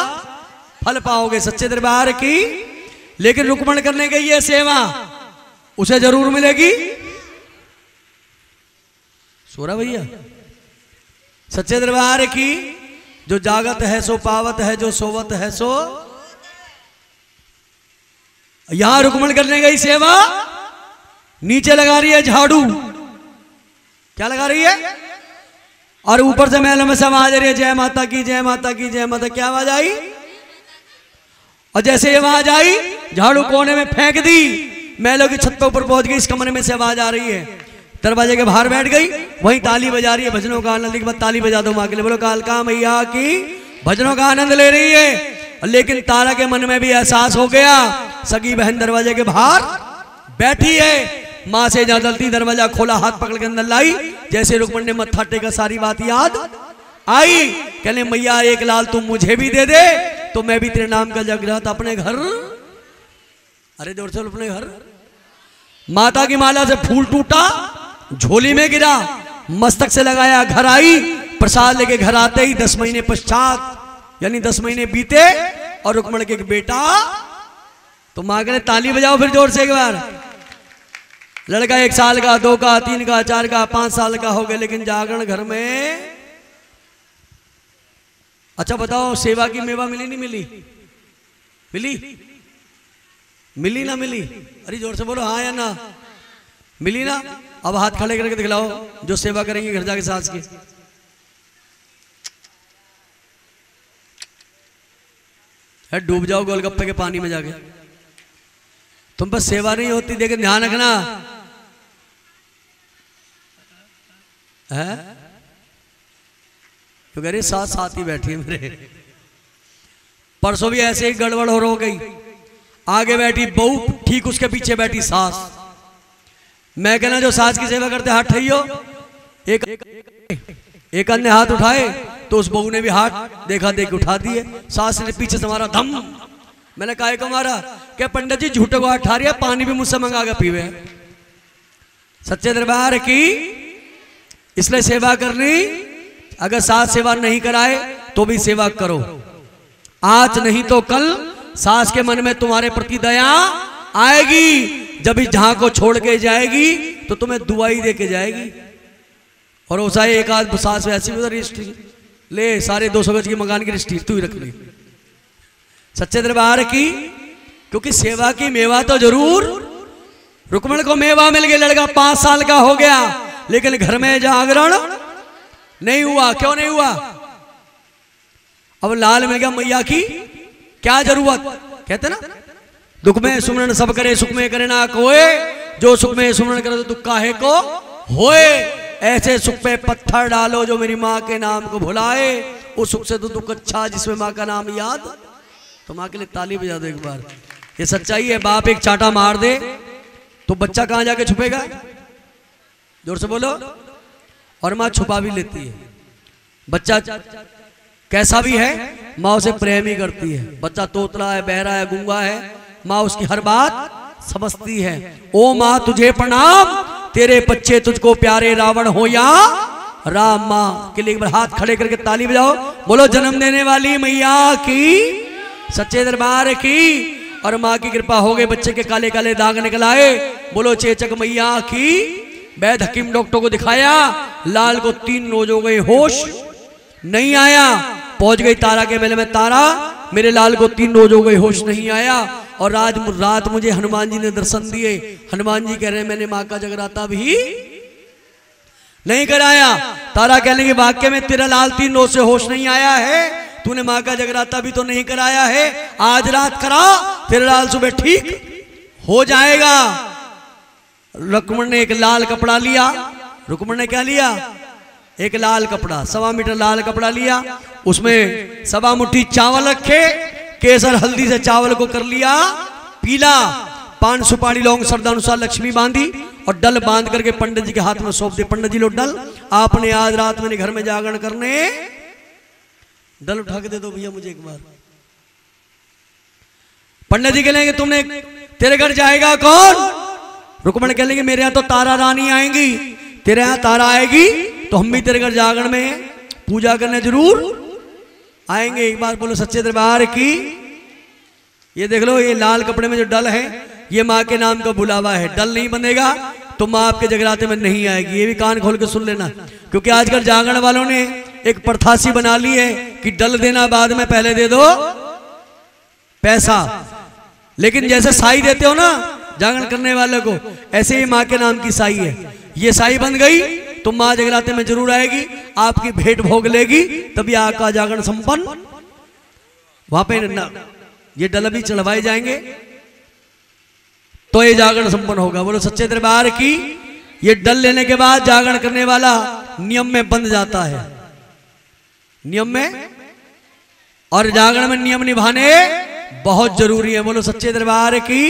फल पाओगे। सच्चे दरबार की। लेकिन रुक्मण करने गई ये सेवा, उसे जरूर मिलेगी। सोरा भैया, सच्चे दरबार की। जो जागत है सो पावत है, जो सोवत है सो। यहां रुक्मण करने गई सेवा, नीचे लगा रही है झाड़ू। क्या लगा रही है? और ऊपर से महल में सब आ जा रही है, जय माता की, जय माता की, जय माता। क्या आवाज आई? और जैसे ये आवाज आई, झाड़ू कोने में फेंक दी, महलों की छत पे ऊपर पहुंच गई। इस कमरे में से आवाज आ रही है, दरवाजे के बाहर बैठ गई, वहीं ताली बजा रही है, भजनों का आनंद। के बाद ताली बजा दो माँ के लिए, बोलो कालका मैया की, भजनों का आनंद ले रही है। लेकिन तारा के मन में भी एहसास हो गया, सगी बहन दरवाजे के बाहर बैठी है। माँ से जहां जल्दी दरवाजा खोला, हाथ पकड़ के अंदर लाई। जैसे रुक्मण ने मत्था टेका, सारी बात याद आई। कहने मैया एक लाल तुम मुझे भी दे दे, तो मैं भी तेरे नाम का जगराता अपने घर। अरे जोर से अपने घर। माता की माला से फूल टूटा, झोली में गिरा, मस्तक से लगाया, घर आई। प्रसाद लेके घर आते ही 10 महीने पश्चात, यानी 10 महीने बीते, और रुक्मण के एक बेटा। तो मां कहने ताली बजाओ फिर जोर से एक बार। लड़का 1 साल का, 2 का, 3 का, 4 का, 5 साल का हो गया, लेकिन जागरण घर में। अच्छा बताओ, सेवा की मेवा मिली नहीं मिली? मिली? मिली ना मिली? अरे जोर से बोलो हाँ या ना। मिली ना? अब हाथ खड़े करके दिखलाओ जो सेवा करेंगे घर जाके सास की। डूब जाओ गोलगप्पे के पानी में जाके। तुम पर सेवा नहीं होती, देखे ध्यान रखना है। तो कह रही साथ साथ ही बैठी है मेरे। परसों भी ऐसे ही गड़बड़ हो गई। आगे बैठी बहू, ठीक उसके पीछे बैठी सास। मैं कहना जो सास की सेवा करते हाथ ठइयो, एक अन्य हाथ उठाए तो उस बहू ने भी हाथ देखा देख उठा दिए। सास ने पीछे से मारा धम। मैंने काहे को मारा? क्या पंडित जी झूठे को हाथ ठा रही है, पानी भी मुझसे मंगा के पीवे। सच्चे दरबार की इसलिए सेवा करनी। अगर सास सेवा नहीं कराए तो भी सेवा करो। आज नहीं तो कल सास के मन में तुम्हारे प्रति दया आएगी। जब इस जहां को छोड़ के जाएगी तो तुम्हें दुआई दे के जाएगी। और उसा एक आध सास ऐसी रजिस्ट्री ले, सारे 200 गज की मकान की रजिस्ट्री तू ही रख ली। सच्चे दरबार की, क्योंकि सेवा की मेवा तो जरूर। रुक्मण को मेवा मिल गया, लड़का 5 साल का हो गया, लेकिन घर में जागरण नहीं हुआ। क्यों नहीं हुआ? अब लाल मिल गया, मैया की क्या जरूरत? कहते ना दुख में सुमरन सब करे, सुख में करे ना कोई। जो सुख में सुमरन करे तो दुख काहे को होए। ऐसे सुख पे पत्थर डालो जो मेरी माँ के नाम को भुलाए। उस सुख से तो दुख अच्छा जिसमें माँ का नाम याद। तो माँ के लिए ताली बजा दो एक बार। ये सच्चाई है। बाप एक चाटा मार दे तो बच्चा कहां जाके छुपेगा? जोर से बोलो। और माँ छुपा भी लेती है। बच्चा कैसा भी है, माँ उसे प्रेम ही करती है। बच्चा तोतला है, बहरा है, गूंगा है, माँ उसकी हर बात समझती है। ओ माँ तुझे प्रणाम, तेरे बच्चे तुझको प्यारे, रावण हो या राम। माँ के लिए एक बार हाथ खड़े करके ताली बजाओ। बोलो जन्म देने वाली मैया की, सच्चे दरबार की। और माँ की कृपा हो गई, बच्चे के काले काले दाग निकल आए। बोलो चेचक मैया की। वैद्य हकीम डॉक्टर को दिखाया, लाल को 3 रोज हो गए, होश नहीं आया। पहुंच गई तारा के मेले में, तारा मेरे लाल को 3 रोज हो गए, होश नहीं आया। और रात मुझे हनुमान जी ने दर्शन दिए। हनुमान जी कह रहे हैं मैंने माँ का जगराता भी नहीं कराया। तारा कहने के वाक्य में तेरा लाल 3 रोज से होश नहीं आया है, तूने माँ का जगराता भी तो नहीं कराया है। आज रात करा, तेरा लाल सुबह ठीक हो जाएगा। रुक्मण ने एक लाल कपड़ा लिया। रुक्मण ने क्या लिया? एक लाल कपड़ा, 1.25 मीटर लाल कपड़ा लिया। उसमें 1.25 मुट्ठी चावल रखे, केसर हल्दी से चावल को कर लिया पीला। पान सुपारी लौंग श्रद्धानुसार लक्ष्मी बांधी और डल बांध करके पंडित जी के हाथ में सौंप दे। पंडित जी लो डल, आपने आज रात मेरे घर में जागरण करने। डल उठा के दे दो भैया मुझे एक बार। पंडित जी कहेंगे तुमने, तेरे घर जाएगा कौन? रुक्मण कहेंगे मेरे यहाँ तो तारा रानी आएंगी, तेरे यहाँ तारा आएगी तो हम भी तेरे घर जागरण में पूजा करने जरूर आएंगे। एक बार बोलो सच्चे दरबार की। ये देख लो, ये लाल कपड़े में जो डल है ये माँ के नाम का बुलावा है। डल नहीं बनेगा तो माँ आपके जगराते में नहीं आएगी। ये भी कान खोल के सुन लेना, क्योंकि आजकल जागरण वालों ने एक प्रथासी बना ली है कि डल देना बाद में, पहले दे दो पैसा। लेकिन जैसे साई देते हो ना जागरण करने वाले को, ऐसे ही माँ के नाम की साई है। ये साई बन गई तो माँ जगराते में जरूर आएगी, आपकी भेंट भोग लेगी, तभी आपका जागरण संपन्न। वहां पे ये डल भी चढ़वाए जाएंगे तो ये जागरण संपन्न होगा। बोलो सच्चे दरबार की। ये डल लेने के बाद जागरण करने वाला नियम में बंध जाता है, नियम में। और जागरण में नियम निभाने बहुत जरूरी है। बोलो सच्चे दरबार की।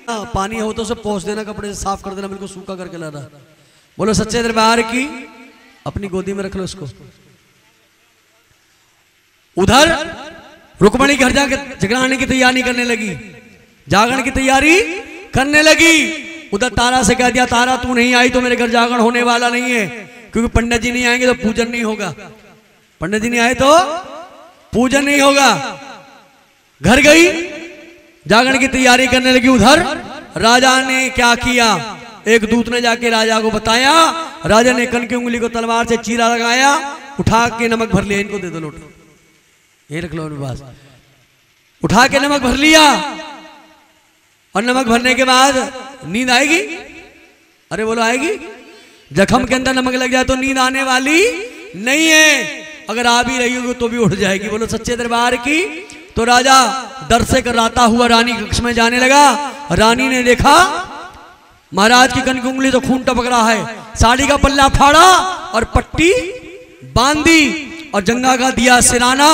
पानी हो तो उसे पोंछ देना, कपड़े से साफ कर देना, बिल्कुल सूखा करके लाना। बोलो सच्चे दरबार की। अपनी गोदी में रख लो उसको। उधर रुक्मणी घर जाकर जगराने की तैयारी करने लगी, जागरण की तैयारी करने लगी। उधर तारा से कह दिया, तारा तू नहीं आई तो मेरे घर जागरण होने वाला नहीं है, क्योंकि पंडित जी नहीं आएंगे तो पूजन नहीं होगा। पंडित जी नहीं आए तो पूजन नहीं होगा। घर गई, जागरण की तैयारी करने लगी। उधर राजा ने क्या किया, एक दूत ने जाके राजा को बताया। राजा ने कन की उंगली को तलवार से चीरा लगाया, उठा के नमक भर लिया। इनको दे दो लोटा, ये रख लो अपने पास। उठा के नमक भर लिया, और नमक भरने के बाद नींद आएगी? अरे बोलो आएगी? जख्म के अंदर नमक लग जाए तो नींद आने वाली नहीं है, अगर आ भी रही होगी तो भी उठ जाएगी। बोलो सच्चे दरबार की। तो राजा डर से कराता हुआ रानी कक्ष में जाने लगा। रानी ने देखा महाराज की कन की उंगली तो खून टपक रहा है, साड़ी का पल्ला फाड़ा और पट्टी बांधी और जंगा का दिया सिराना,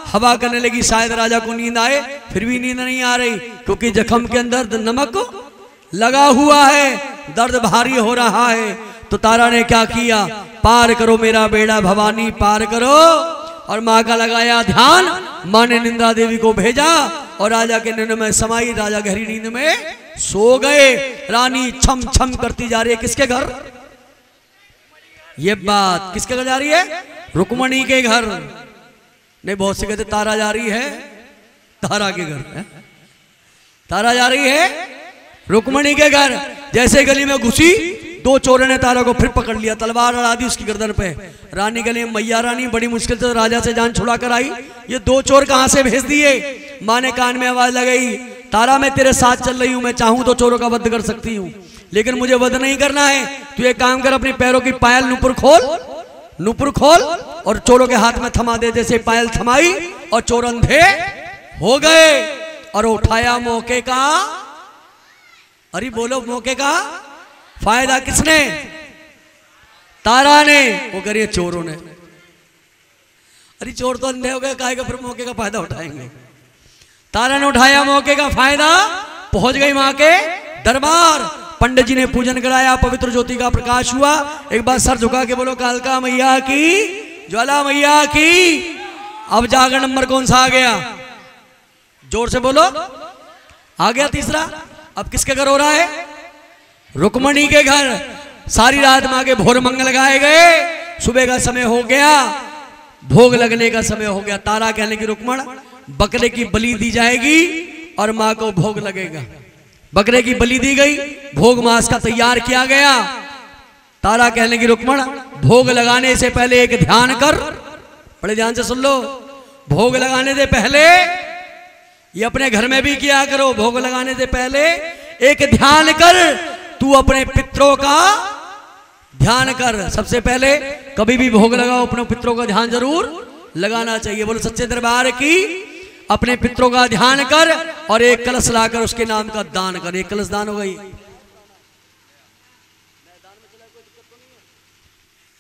हवा करने लगी। शायद राजा को नींद आए, फिर भी नींद नहीं आ रही, क्योंकि जख्म के अंदर नमक लगा हुआ है, दर्द भारी हो रहा है। तो तारा ने क्या किया? पार करो मेरा बेड़ा भवानी, पार करो। और माँ का लगाया ध्यान, माँ ने निंद्रा देवी को भेजा और राजा के नींद में समाई। राजा गहरी नींद में सो गए। रानी छम छम करती जा रही है। किसके घर? ये बात किसके घर जा रही है? रुक्मणी के घर। नहीं, बहुत से कहते तारा जा रही है तारा के घर है? तारा जा रही है रुक्मणी के घर। जैसे गली में घुसी, दो चोरों ने तारा को फिर पकड़ लिया, तलवार अड़ा दी उसकी गर्दन पे। रानी गली में मैया रानी बड़ी मुश्किल से राजा से जान छुड़ा कर आई। ये दो चोर कहां से भेज दिए? माँ ने कान में आवाज लगाई, तारा मैं तेरे साथ चल रही हूं, मैं चाहूं तो चोरों का वध कर सकती हूं, लेकिन मुझे वध नहीं करना है। तू एक काम कर, अपनी पैरों की पायल नुपुर खोल और चोरों के हाथ में थमा दे। जैसे पायल थमाई और चोर अंधे हो गए। और उठाया मौके का, अरे बोलो मौके का फायदा किसने? तारा ने। वो करिए चोरों ने। अरे चोर तो अंधे हो गए, काहे का फिर मौके का फायदा उठाएंगे? तारा ने उठाया मौके का फायदा, पहुंच गई मां के दरबार। पंडित जी ने पूजन कराया, पवित्र ज्योति का प्रकाश हुआ। एक बार सर झुका के बोलो कालका मैया की, ज्वाला मैया की। अब जागर नंबर कौन सा आ गया? जोर से बोलो। आ गया तीसरा। अब किसके घर हो रहा है? रुक्मणी के घर। सारी रात मां के भोर मंगल गाए गए। सुबह का समय हो गया, भोग लगने का समय हो गया। तारा कहने की रुक्मण, बकरे की बलि दी जाएगी और मां को भोग लगेगा। बकरे की बलि दी गई, भोग मांस का तैयार किया गया। तारा कहने की रुक्मण, भोग लगाने से पहले एक ध्यान कर। बड़े ध्यान से सुन लो। भोग लगाने से पहले, ये अपने घर में भी किया करो, भोग लगाने से पहले एक ध्यान कर। तू अपने पितरों का ध्यान कर। सबसे पहले कभी भी भोग लगाओ, अपने पितरों का ध्यान जरूर लगाना चाहिए। बोलो सच्चे दरबार की। अपने पितरों का ध्यान कर और एक कलश लाकर उसके नाम का दान कर। एक कलश दान हो गई।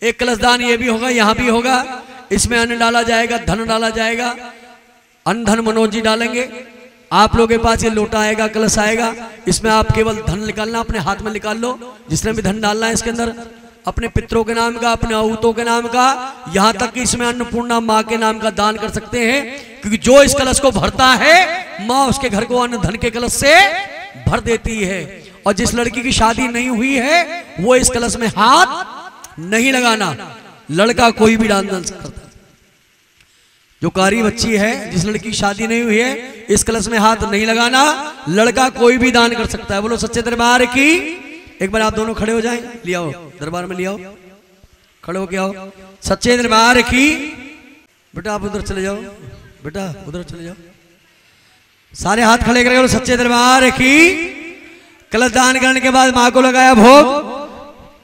एक कलश दान ये भी होगा, यहां भी होगा। इसमें अन्न डाला जाएगा, धन डाला जाएगा। अन्न धन मनोज जी डालेंगे। आप लोगों के पास ये लोटा आएगा, कलश आएगा, इसमें आप केवल धन निकालना, अपने हाथ में निकाल लो। जिसने भी धन डालना है इसके अंदर, अपने पितरों के नाम का, अपने अहूतों के नाम का, यहाँ तक कि इसमें अन्नपूर्णा माँ के नाम का दान कर सकते हैं। क्योंकि जो इस कलश को भरता है, माँ उसके घर को अन्न धन के कलश से भर देती है। और जिस लड़की की शादी नहीं हुई है, वो इस कलश में हाथ नहीं लगाना। लड़का कोई भी दान कर सकता है। जो कारी बच्ची है, जिस लड़की की शादी नहीं हुई है, इस कलश में हाथ नहीं लगाना। लड़का कोई भी दान कर सकता है। बोलो सच्चे दरबार की। एक बार आप दोनों खड़े हो जाएं, ले आओ दरबार में, ले आओ, खड़े हो के आओ। सच्चे दरबार की। बेटा आप उधर चले जाओ, बेटा उधर चले जाओ। सारे हाथ खड़े करके बोलो सच्चे दरबार की। कलश दान करने के बाद माँ को लगाया भोग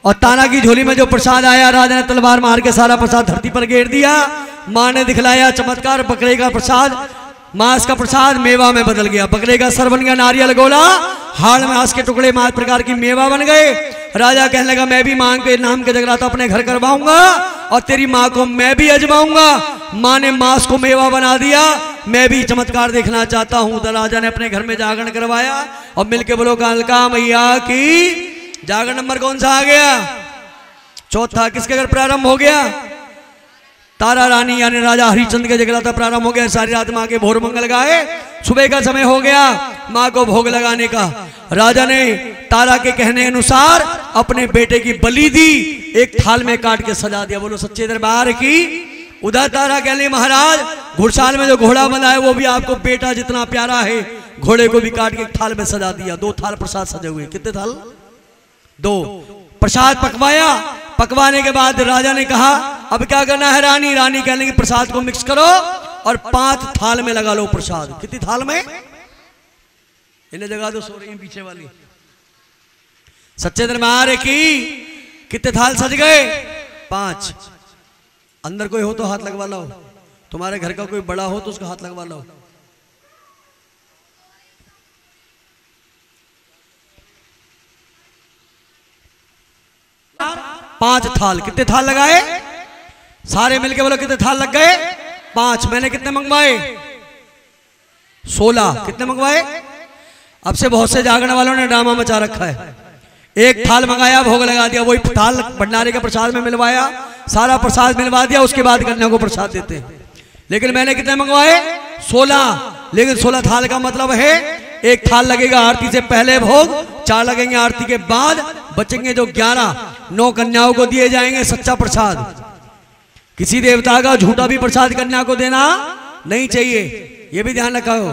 और ताना की झोली में जो प्रसाद आया, राजा ने तलवार मार के सारा प्रसाद धरती पर गिर दिया। माँ ने दिखलाया चमत्कार, बकरे का प्रसाद मांस का प्रसाद मेवा में बदल गया। बकरे का सर बन गया नारियल गोला, हाड़ में मांस के टुकड़े 5 प्रकार की मेवा बन गए। राजा कहने लगा मैं भी मां के नाम के जगराता अपने घर करवाऊंगा और तेरी माँ को मैं भी अजमाऊंगा। माँ ने मांस को मेवा बना दिया। मैं भी चमत्कार देखना चाहता हूं। तो राजा ने अपने घर में जागरण करवाया और मिलके बोलो कालका मैया की। जागरण नंबर कौन सा आ गया? चौथा। किसके घर प्रारंभ हो गया? तारा रानी यानी राजा हरिश्चंद्र के जगराता प्रारंभ हो गया। सारी रात माँ के भोर मंगल गाए। सुबह का समय हो गया माँ को भोग लगाने का। राजा ने तारा के कहने अनुसार अपने बेटे की बलि दी, एक थाल में काट के सजा दिया। बोलो सच्चे दरबार की। उधर तारा कहने महाराज घुड़साल में जो घोड़ा बना है वो भी आपको बेटा जितना प्यारा है, घोड़े को भी काट के एक थाल में सजा दिया। 2 थाल प्रसाद सजे हुए। कितने थाल? 2। प्रसाद पकवाया। पकवाने के बाद राजा ने कहा अब क्या करना है रानी? रानी कहने की प्रसाद को मिक्स करो और 5 थाल में लगा लो प्रसाद। कितनी थाल में? इन्हें जगा दो, सो रही है पीछे वाली। सच्चे दरबार की। कितने थाल सज गए? 5। अंदर कोई हो तो हाथ लगवा लो, तुम्हारे घर का कोई बड़ा हो तो उसका हाथ लगवा लो। पांच थाल। कितने थाल लगाए? सारे मिलके बोलो कितने थाल लग गए? 5। मैंने कितने मंगवाए? 16। कितने मंगवाए? अब से बहुत से जागरण वालों ने ड्रामा मचा रखा है। एक थाल मंगाया, भोग लगा दिया, वही थाल भंडारे के प्रसाद में मिलवाया, सारा प्रसाद मिलवा दिया, उसके बाद कन्या को प्रसाद देते हैं। लेकिन मैंने कितने मंगवाए? 16। लेकिन 16 थाल का मतलब है एक थाल लगेगा आरती से पहले भोग, 4 लगेंगे आरती के बाद, बचेंगे जो 11। 9 कन्याओं को दिए जाएंगे सच्चा प्रसाद। किसी देवता का झूठा भी प्रसाद कन्या को देना नहीं चाहिए, ये भी ध्यान रखा हो।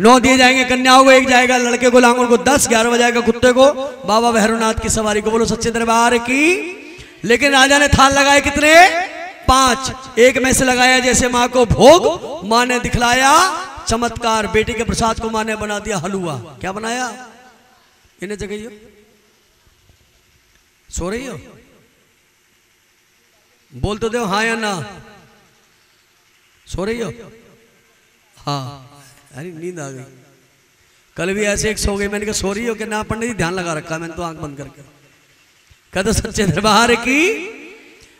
9 दिए जाएंगे कन्याओं को, 1 जाएगा लड़के को, लांगुर को 10, 11 बजाएगा कुत्ते को, बाबा भैरवनाथ की सवारी को। बोलो सच्चे दरबार की। लेकिन राजा ने थाल लगाए कितने? 5। एक में से लगाया जैसे माँ को भोग, माँ ने दिखलाया चमत्कार, बेटे के प्रसाद को माँ ने बना दिया हलवा। क्या बनाया? इन्हें जगह सो रही हो? बोल तो दो हाँ या ना। सो रही हो? हाँ। अरे नींद आ गई। कल भी ऐसे एक सो गई, मैंने कहा सो रही हो कि ना? पंडित जी ध्यान लगा रखा मैंने तो आंख बंद करके। कहते सच्चे दरबार की।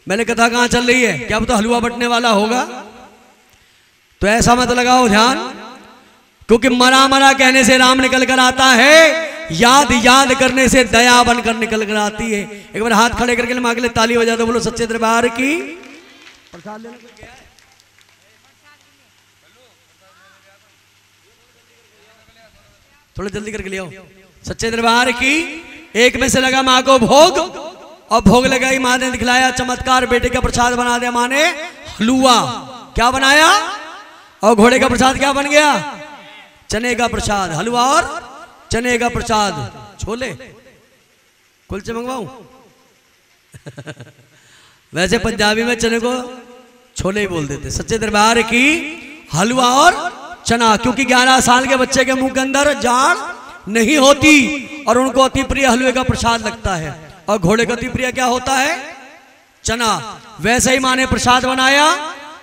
मैंने कथा कहां चल रही है? क्या पता हलवा बटने वाला होगा। तो ऐसा मत लगाओ ध्यान, क्योंकि मरा मरा कहने से राम निकल कर आता है, याद याद करने से दया बनकर निकल कर आती है। एक बार हाथ खड़े करके मां के लिए ताली बजा दो। बोलो सच्चे दरबार की। प्रसाद लेने को गया है? थोड़ा जल्दी करके ले आओ। सच्चे दरबार की। एक में से लगा मां को भोग, और भोग लगाई, मां ने दिखलाया चमत्कार, बेटे का प्रसाद बना दिया मां ने हलवा। क्या बनाया? और घोड़े का प्रसाद क्या बन गया? चने का प्रसाद। हलवा और चने का प्रसाद। छोले कुलचे मंगवाऊं? वैसे पंजाबी में चने को छोले ही बोल देते। सच्चे दरबार की। हलवा और चना, क्योंकि 11 साल के बच्चे के मुंह के अंदर जाड़ नहीं होती और उनको अति प्रिय हलवे का प्रसाद लगता है। और घोड़े का अति प्रिय क्या होता है? चना। वैसे ही मां ने प्रसाद बनाया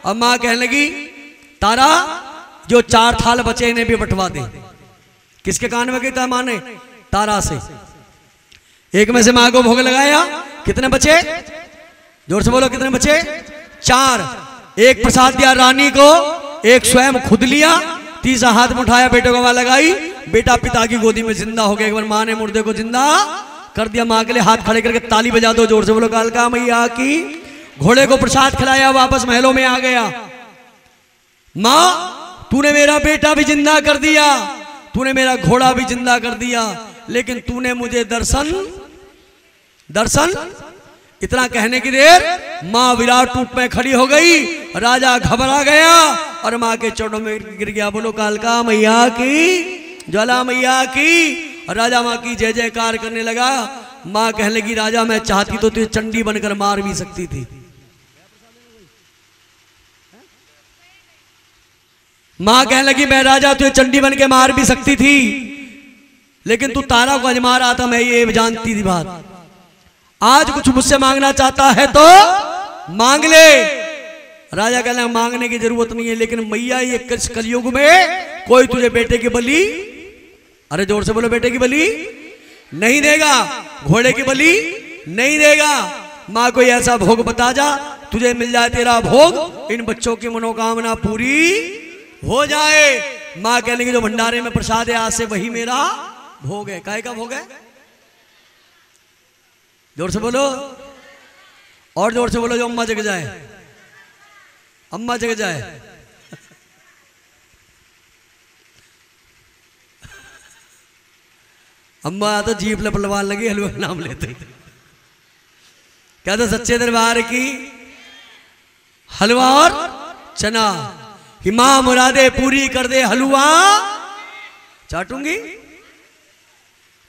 और मां कहने लगी तारा जो 4 थाल बचे इन्हें भी बंटवा दे। किसके कान में कहता मां ने? तारा से। एक में से मां को भोग लगाया। कितने बचे? जोर से बोलो कितने बचे? 4। एक प्रसाद दिया रानी को, एक स्वयं खुद लिया, तीसरा हाथ में उठाया, बेटे को वहां लगाई, बेटा पिता की गोदी में जिंदा हो गया। एक बार मां ने मुर्दे को जिंदा कर दिया। मां के लिए हाथ खड़े करके ताली बजा दो, जोर से बोलो कालका मैया की। घोड़े को प्रसाद खिलाया, वापस महलों में आ गया। मां तूने मेरा बेटा भी जिंदा कर दिया, तूने मेरा घोड़ा भी जिंदा कर दिया, लेकिन तूने मुझे दर्शन इतना कहने की देर मां विराट रूप में खड़ी हो गई। राजा घबरा गया और मां के चरणों में गिर गया। बोलो कालका मैया की, ज्वाला मैया की। और राजा मां की जय जयकार करने लगा। मां कहने लगी राजा मैं चाहती तो तुझे चंडी बनकर मार भी सकती थी। मां कहने लगी मैं राजा तुझे चंडी बन के मार भी सकती थी, लेकिन तू तारा को अजमा रहा था, मैं ये जानती थी बात। आज कुछ मुझसे मांगना चाहता है तो मांग ले। राजा कहना मांगने की जरूरत नहीं है, लेकिन मैया ये कलयुग में कोई तुझे बेटे की बलि, अरे जोर से बोलो, बेटे की बलि नहीं देगा, घोड़े की बलि नहीं देगा। मां कोई ऐसा भोग बता जा तुझे मिल जाए तेरा भोग, इन बच्चों की मनोकामना पूरी हो जाए। मां कहने की जो भंडारे में प्रसाद है आज से वही मेरा भोग है। काय का भोग है? जोर से बोलो, और जोर से बोलो, जो अम्मा जग जाए, अम्मा जग जाए। अम्मा तो जीप लपलवान लगी हलवा नाम लेते। क्या तो सच्चे दरबार की। हलवा और चना कि मां मुरादे पूरी कर दे, हलवा चाटूंगी।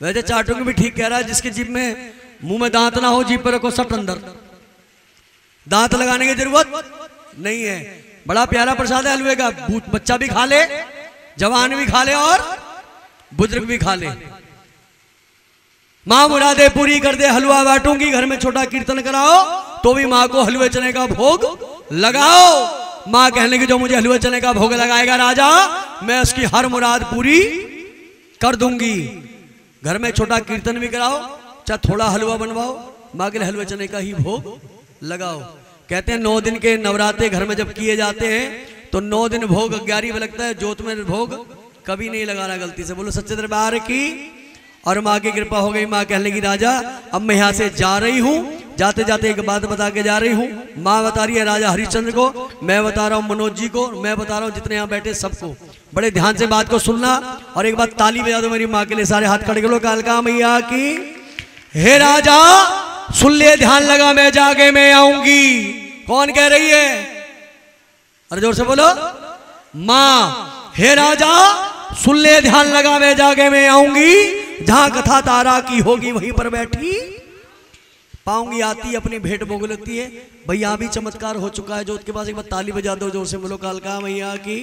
वैसे चाटूंगी भी ठीक कह रहा है, जिसके जीभ में मुंह में दांत ना हो, जीभ पर रखो सट अंदर, दांत लगाने की जरूरत नहीं है। बड़ा प्यारा प्रसाद है हलवे का, बच्चा भी खा ले, जवान भी खा ले और बुजुर्ग भी खा ले। माँ मुरादे पूरी कर दे, हलवा बांटूंगी, घर में छोटा कीर्तन कराओ तो भी माँ को हलवे चने का भोग लगाओ। माँ कहने की जो मुझे हलवे चने का भोग लगाएगा राजा, मैं उसकी हर मुराद पूरी कर दूंगी। घर में छोटा कीर्तन भी कराओ, चाहे थोड़ा हलवा बनवाओ, माँ के लिए हलवे चने का ही भोग लगाओ। कहते हैं 9 दिन के नवरात्रे घर में जब किए जाते हैं तो 9 दिन भोग 11 में लगता है, जोत में भोग कभी नहीं लगाना गलती से। बोलो सच्चे दरबार की। और माँ की कृपा हो गई। माँ कहने की राजा अब मैं यहाँ से जा रही हूँ, जाते जाते एक बात बता के जा रही हूँ। माँ बता रही है राजा हरिश्चंद्र को, मैं बता रहा हूँ मनोज जी को, मैं बता रहा हूँ जितने यहाँ बैठे सबको। बड़े ध्यान से बात को सुनना और एक बात ताली बजा दो मेरी माँ के लिए, सारे हाथ खड़े करो। कालका मैया की। हे राजा सुन ले, ध्यान लगा, मैं जाके मैं आऊंगी। कौन कह रही है? अरे जोर से बोलो। माँ। हे राजा सुन ले, ध्यान लगा, मैं जाके मैं आऊंगी, जहां कथा तारा की होगी वहीं पर बैठी पाऊंगी। आती अपनी भेंट भोगलती है। भैया भी चमत्कार हो चुका है जो उसके पास, एक बार ताली बजा दो जोर से बोलो कालका मैया की।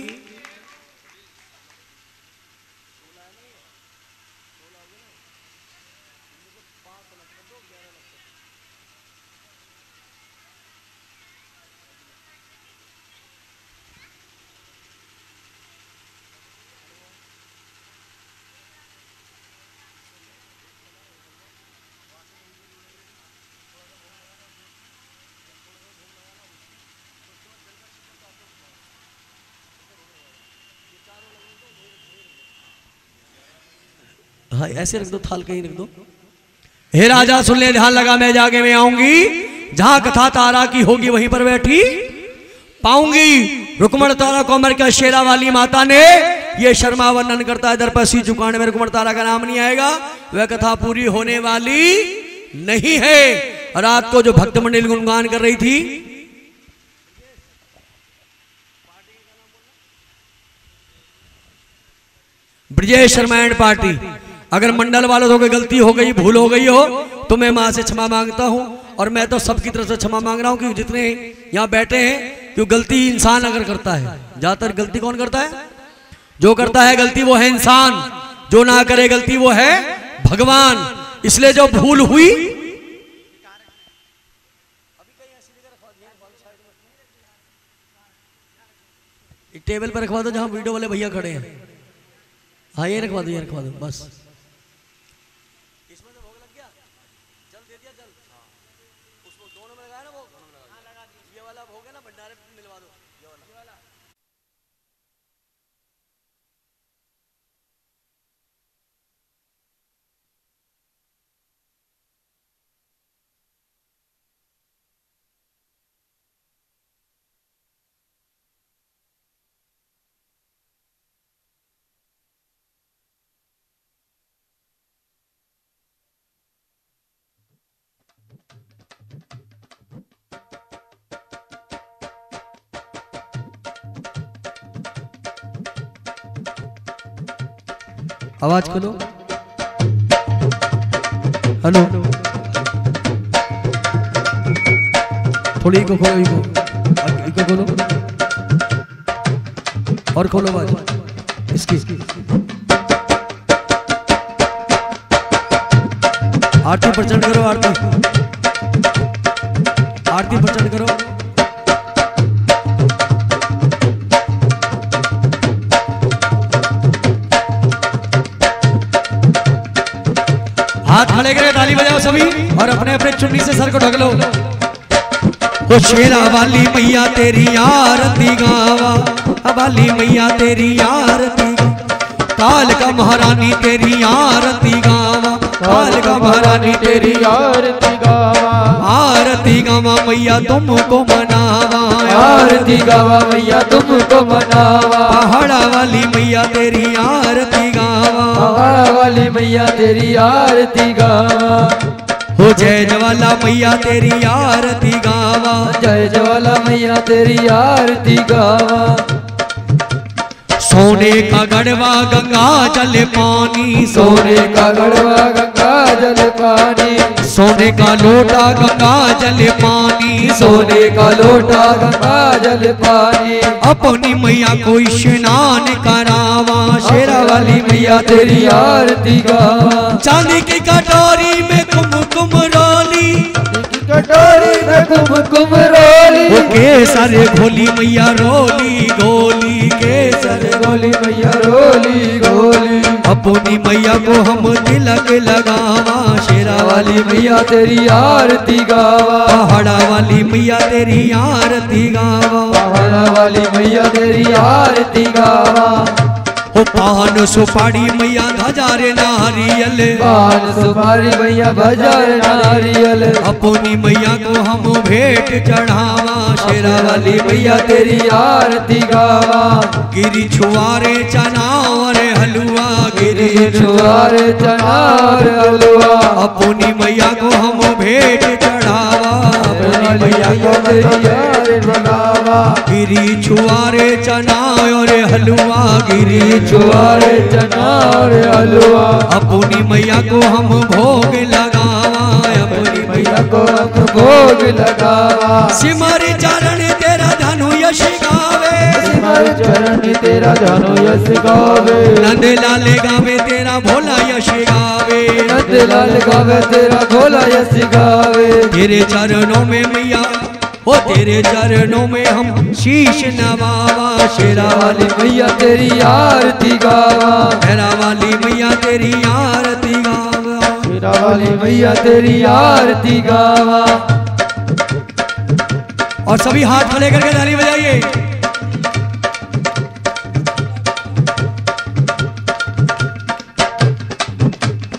हाँ ऐसे रख दो, थाल कहीं रख दो। हे राजा सुन ले, ध्यान लगा, मैं जाके मैं आऊंगी, जहां कथा तारा की होगी वहीं पर बैठी पाऊंगी। रुक्मण तारा को मर के शेरा वाली माता ने ये शर्मा वर्णन करता है, दर पर सी झुकाने में रुक्मण तारा का नाम नहीं आएगा, वह कथा पूरी होने वाली नहीं है। रात को जो भक्त मंडली गुणगान कर रही थी, ब्रजेश शर्मा एंड पार्टी, अगर मंडल वालों से कोई गलती हो गई, भूल हो गई हो तो मैं मां से क्षमा मांगता हूं। और मैं तो सबकी तरफ से क्षमा मांग रहा हूं कि जितने यहां बैठे हैं, क्यों गलती इंसान अगर करता है, ज्यादातर गलती कौन करता है? जो करता है गलती वो है इंसान, जो ना करे गलती वो है भगवान। इसलिए जो भूल हुई, टेबल पर रखवा दो जहां वीडियो वाले भैया खड़े हैं। हाँ ये रखवा दो, ये रखवा दो बस। इसमें तो भोग लग गया, जल दे दिया, जल उसको दोनों में लगाया ना, वो ये वाला भोग है ना, भंडारे मिलवा दो ये वाला। आवाज खोलो। हेलो, थोड़ी इको खोलो, इको खोलो और खोलो आवाज इसकी। आरती प्रचंड करो, आरती प्रचंड करो। हाथ खड़े करके ताली बजाओ सभी और अपने अपने चुन्नी से सर को ढक लो। ओ शेरा वाली मैया तेरी आरती गावा, वाली मैया तेरी आरती, काल का महारानी तेरी आरती गावा, काल का महारानी तेरी आरती गावा, आरती गावा मैया तुमको मनावा, आरती गावा मैया तुमको मनावा, पहाड़ा वाली मैया तेरी आरती गावा, पहाड़ा वाली मैया तेरी आरती गावा। हो जय ज्वाला मैया तेरी आरती गावा, जय ज्वाला मैया तेरी आरती गावा। सोने का गढ़वा गंगा जल पानी, सोने का गढ़वा गंगा जल पानी, सोने का लोटा गंगा जल पानी, सोने का लोटा गंगा जल पानी, अपनी मैया को स्नान करावा, शेरा वाली मैया तेरी आरती गावा। चांदी की कटोरी में कुमकुम रोली, कटोरी में कुमकुम रोली, केसर घोली मैया रोली गोली, केसर गोली मैया रोली गोली। अपनी मैया को हम तिलक लगावा, शेरा वाली मैया तेरी आरती गावा, पहाड़ा वाली मैया तेरी आरती गावा, पहाड़ा वाली मैया तेरी आरती गावा। ओ पान सुपारी मैया धजारे नारियल, पान सुपारी मैया भजारे नारियल, अपनी मैया को हम भेंट चढ़ावा, शेरा वाली मैया तेरी आरती गावा। गिरी छुआरे चना और हलवा, गिरी छुआरे चना और हलवा, अपनी मैया को हम भेंट चढ़ावा, अपनी मैया को लगावा। गिरी छुआरे चना और हलवा, गिरी छुआरे चना और हलवा, अपनी मैया को हम भोग लगावा, अपनी मैया को हम भोग लगावा। सिमर चरण तेरा धनु यश गावे, सिमर चरण तेरा धनु यश गावे, नंद लाल गावे तेरा भोला यश गावे, नंद लाल गावे तेरा भोला यश गावे। तेरे चरणों में मैया, ओ तेरे चरणों में हम शीश नवावा, शेरा वाली मैया तेरी आरती गावा, शेरा वाली मैया तेरी आरती गावा, शेरा वाली मैया तेरी आरती गावा। और सभी हाथ खड़े करके ताली बजाइए।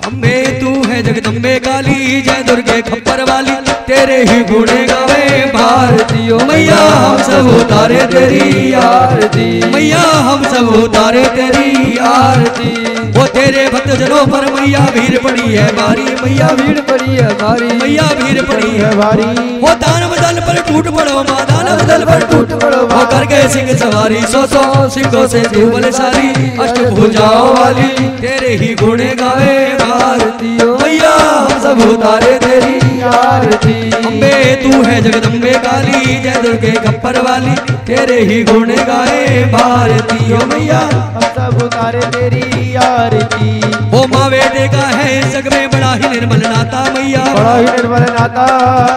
अम्बे तू है जगदम्बे काली, जय दुर्गे खप्पर वाली, तेरे ही गुणे गावे भारतीयों मैया, हम सब उतारे तेरी आरती, मैया हम सब उतारे तेरी आरती। वो तेरे भक्त जनों पर मैया भीड़ पड़ी है भारी, मैया भीड़ पड़ी है भारी, मैया भीड़ पड़ी है भारी। वो दानव दल पर टूट पड़ो माँ, दानव दल पर टूट पड़ो, वो करके सिंह सवारी, सौ सिंहों से तू बलशाली, अष्टभुजाओं वाली, तेरे ही गुणे गावे भारतीयों मैया, हम सब उतारे तेरी आरती। अम्बे तू है जगदम्बे काली, जय दुर्गे खप्पर वाली, तेरे ही गुण गाए भारतीयों मैया, हम सब उतारे तेरी आरती। ओ माँ वेदे का है जग में बड़ा ही निर्मल नाता मैया, बड़ा ही निर्मल नाता,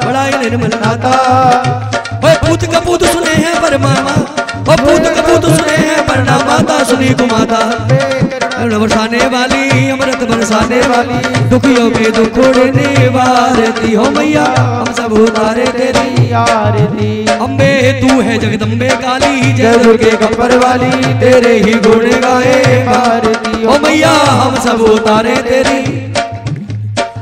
बड़ा ही निर्मल नाता। ओए पूत कपूत सुने हैं पर मामा, ओ पूत कपूत सुने हैं पर ना माता सुनी कुमाता, बरसाने वाली अमृत बरसाने वाली, दुखियों के दुख उड़ने वारती हो मैया, हम सब उतारे तेरी आरती। अम्बे तू है जगदम्बे काली, जय दुर्गे खप्पर वाली, तेरे ही गुण गाए भारती ओ मैया, हम सब उतारे तेरी।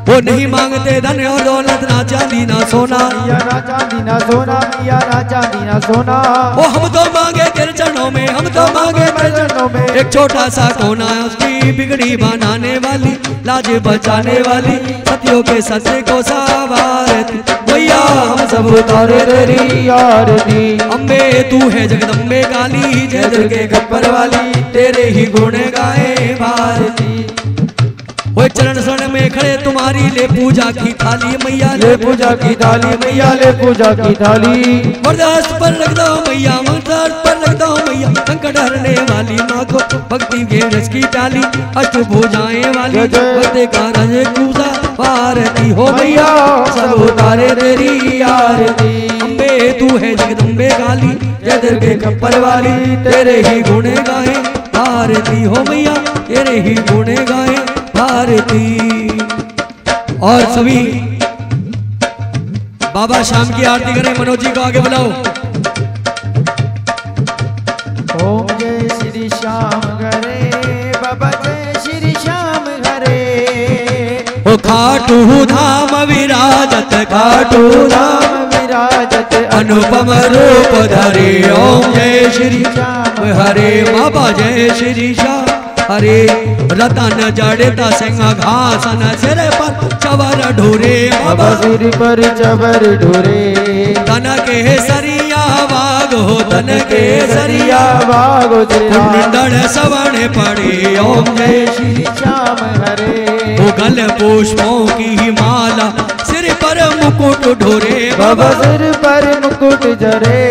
वो नहीं मांगते धन और दौलत, ना चांदी ना सोना, मिया ना चांदी ना सोना, मिया ना चांदी ना सोना। वो हम तो मांगे तेरे चरणों में, हम तो मांगे तेरे चरणों में एक छोटा सा कोना, उसकी बिगड़ी बनाने वाली, लाज बचाने वाली, सतियों के सत्य को सवारती मैया, हम सब उतारे तेरी आरती। अम्बे तू है जगदम्बे काली, जय दुर्गे खप्पर वाली, तेरे ही गुण गाए भारती। वो चरण शरण में खड़े तुम्हारी, ले पूजा की थाली मैया, ले पूजा की थाली मैया, ले पूजा की थाली। मर्दास पर रख दो मैया, मर्दास पर रख दो मैया, संकट हरने वाली माँ को भक्ति के रस की डाली, अष्टभुजाएं वाली, भक्ति का रज पूजा भारती हो मैया, सब उतारे तेरी आरती। अम्बे तू है जगदम्बे काली, जय दुर्गे खप्पर वाली, तेरे ही गुण गाए भारती हो मैया, तेरे ही गुण गाए भारती। और सभी बाबा शाम की आरती करें, मनोज जी को आगे बुलाओ। ओम जय श्री श्याम घरे, बाबा जय श्री श्याम घरे। ओ खाटू धाम विराजत, खाटू धाम विराजत, अनुपम रूप धरे, ओम जय श्री श्याम हरे, बाबा जय श्री श्याम हरे। रतन जड़ता सिंह घासन, सिर पर चवर ढोरे, बाबा सिर पर चवर ढोरे। तन के सरिया वागो, तन के सरिया वागो, कुंडल सवण पड़े, ओम जय श्री श्याम हरे। गल पुष्पों की माला, पर मुकुट ढोरे बाबा सिर पर मुकुट जरे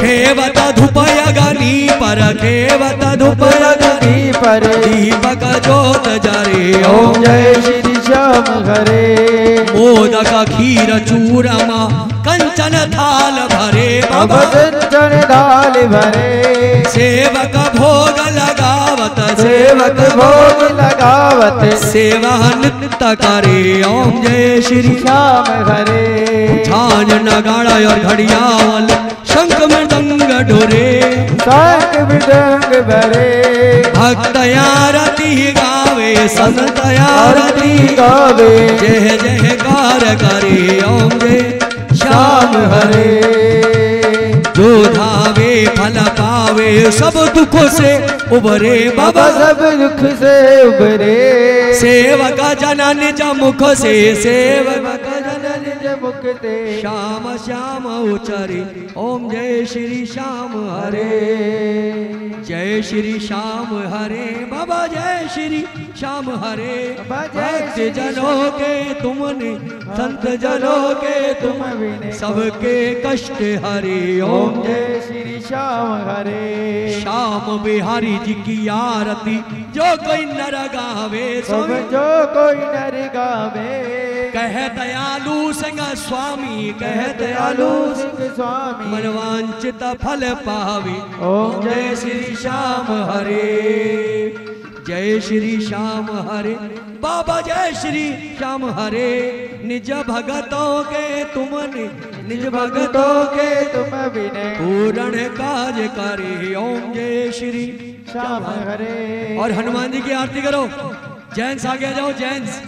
खेवत धुपय गनी पर खेवत धुपय गनी पर दीपक जोत जरे ओम जय श्री श्याम हरे मोदक खीर चूरमा कंचन थाल भरे बाबा कंचन थाल भरे सेवक भोग लगावत सेवक भोग लगावत सेवा नित्य करे ओम जय श्री श्याम हरे झांझ नगाड़ा और घड़ियाल शंख मृदंग ढोरे शंख मृदंग भरे भक्त आरती गावे संत आरती गावे जय जयकार करे ओम जय श्याम हरे जो धावे फल पावे सब दुखों से उबरे बाबा सब दुख से उबरे सेवक जन निज मुख से सेवक जन निज मुख ते श्याम श्याम उचरे ओम जय श्री श्याम हरे जय श्री श्याम हरे बाबा जय श्री श्याम हरे भक्त जनों के तुमने संत जनों के तुम सबके कष्ट हरे ओम जय श्री श्याम हरे श्याम बिहारी जी की आरती जो कोई नर गावे सब जो कोई नर गावे कह दयालु सिंह स्वामी कह दयालु सिंह स्वामी मनवांचित फल पावे ओम जय श्री श्याम हरे जय श्री श्याम हरे बाबा जय श्री श्याम हरे निज भगतों के तुमने निज भगतों के तुम बिने पूर्ण काज करे ओम जय श्री श्याम हरे और हनुमान जी की आरती करो जेंट्स आगे आ जाओ जेंट्स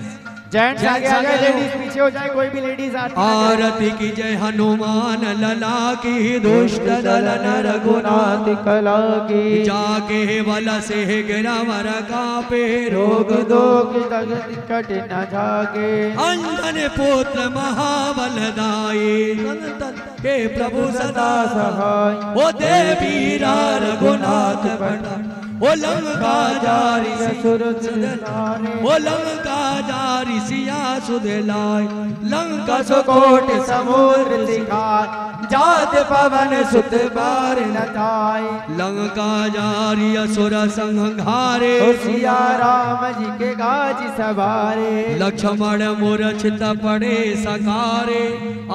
जेंट्स आगे आ जाए लेडीज पीछे हो जाए कोई भी लेडीज आरती की जय हनुमान लला की दुष्ट दलन रघुनाथ कला की जाके वल से गिरा वर कापे रोग दोग जगत कट न जागे अंजन पुत्र महाबल दाई संतन के प्रभु सदा सहाय ओ देवी रघुनाथ पटा ओ लंका जारी असुर सुधारे ओ लंका जारी सिया सुधलाय लंका कसोट समुद्र सिखाय जात पवन सुत बार न जाय लंका जारी असुर संहारे सिया राम जी के गाज सवारे लक्ष्मण मूर्छित पड़े सकारे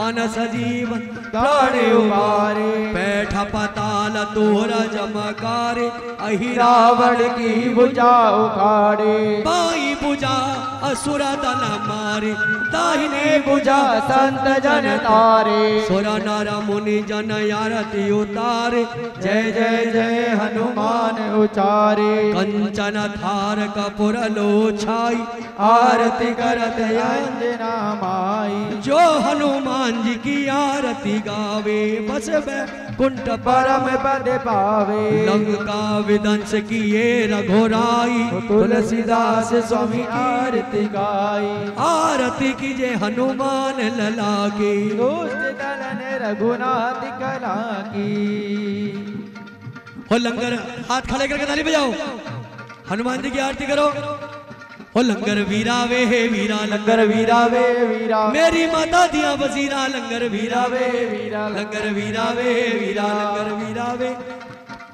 अन सजीवन प्राण उबारे बैठ पताल तोरा जमकारे अहि रावण की भुजा उखाड़े बाई भुजा असुर दल मारे दाहिने भुजा संत जन तारे सुर नर मुनि जन आरती उतारे जय जय जय हनुमान उचारे कंचन थार कपूर लो छाई आरती करत अंजना माई जो हनुमान जी की आरती गावे बस कुंठ परम पद पावे लंका विध्वंस किए रघुराई तुलसीदास स्वामी आरती गाई आरती कीजिए हनुमान लला की दुष्ट दलन रघुनाथ कला की हो लंगर हाथ खड़े करके ताली बजाओ हनुमान जी की आरती करो हो लंगर वीरावे हे वीरा लंगर वीरावे वीरा मेरी माता दिया वजीरा लंगर वीरावे वीरा लंगर वीरावे वीरा लंगर वीरावे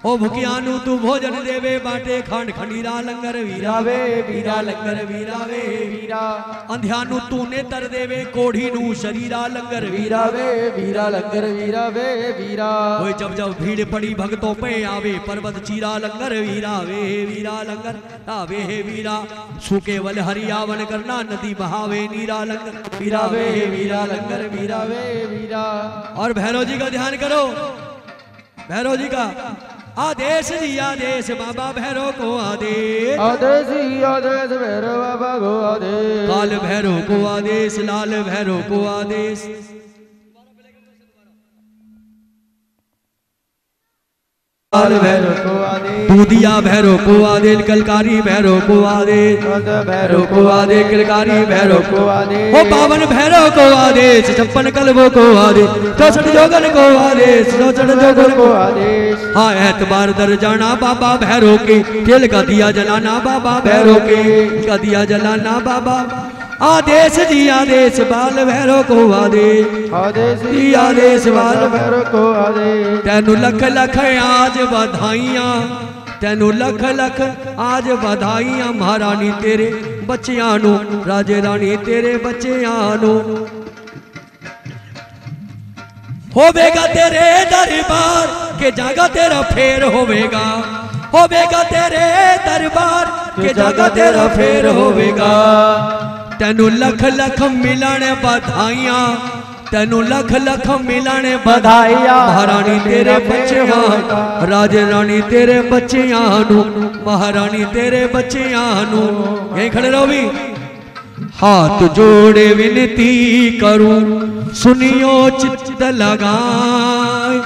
ओ भुकियानु तू भोजन देवे बाटे खांड खंडीरा लंगर वीरावे वीरा लंगर वीरावे वीरा अंध्यानु तू नेतर देवे कोढ़ी नु शरीरा लंगर वीरावे वीरा लंगर वीरावे वीरा ओए जब जब भीड़ पड़ी भक्तों पे आवे पर्वत चीरा लंगर वीरावे वीरा लंगर आवे हे वीरा सूके वल हरियावन करना नदी बहावे नीरा लंगर वीरावे वीरा लंगर वीरावे वीरा और भैरव जी का ध्यान करो भैरव जी का आदेश जी आदेश बाबा भैरव को आदेश आदेश आदेश भैरव बाबा को आदेश काल भैरव को आदेश लाल भैरव को आदेश लाल भैरव को आदेश दूधिया भैरव को आदेश कलकारी भैरव को आदेश भैरव को आदेश कलकारी भैरव को आदेश ओ पावन भैरव को आदेश छप्पन कलबों को आदेश 64 जोगन को आदेश 64 जोगन को आदेश हाँ एतबार दर जाना बाबा भैरव के तेल का दिया जलाना बाबा भैरव के का दिया जलाना बाबा आदेश जी आदेश बाल भैरो को आदेश आदेश जी आदेश बाल भैरो को आदेश। तेनू लख लख आज बधाइयां, तेनू लख लख आज बधाइयां महारानी तेरे बच्चियां नू, राजे रानी तेरे बच्चियां नू। होवेगा तेरे दरबार के जागा तेरा फेर होवेगा, होवेगा तेरे दरबार के जागा तेरा फेर होवेगा। तेनू लख लख मिलन बधाइयां, तेनू लख लख मिलन बधाइयां महारानी तेरे बच्चियां, राजे रानी तेरे बच्चियां नू, महारानी तेरे बच्चियां नू। यहीं खड़े रहो भी। हाथ जोड़े विनती करूं सुनियो चित्त लगाए,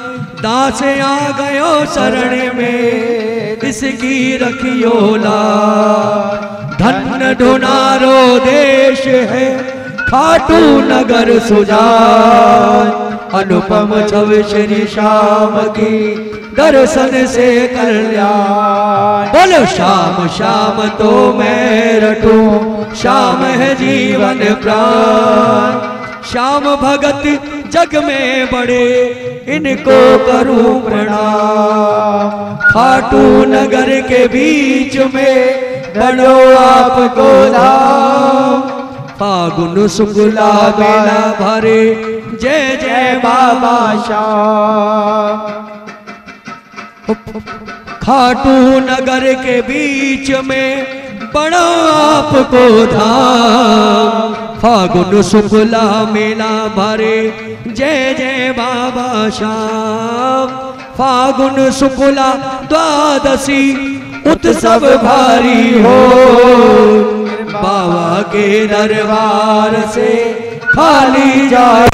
दास आ गयो शरण में इसकी रखियो लाज। धन्य ढूंढारो देश है खाटू नगर सुजान, अनुपम छवि श्री श्याम की दर्शन से कल्याण। बोलो श्याम श्याम तो मैं रटूं, श्याम है जीवन प्राण। श्याम भगत जग में बड़े इनको करूं प्रणाम। खाटू नगर के बीच में बड़ो आपको धाम। फागुन शुक्ला बेला भरे जय जय बाबा श्याम। खाटू नगर के बीच में बड़ा आपको धाम। फागुन शुक्ला मेला भरे जय जय बाबा श्याम। फागुन शुक्ला द्वादशी उत्सव भारी हो, बाबा के दरबार से खाली जाए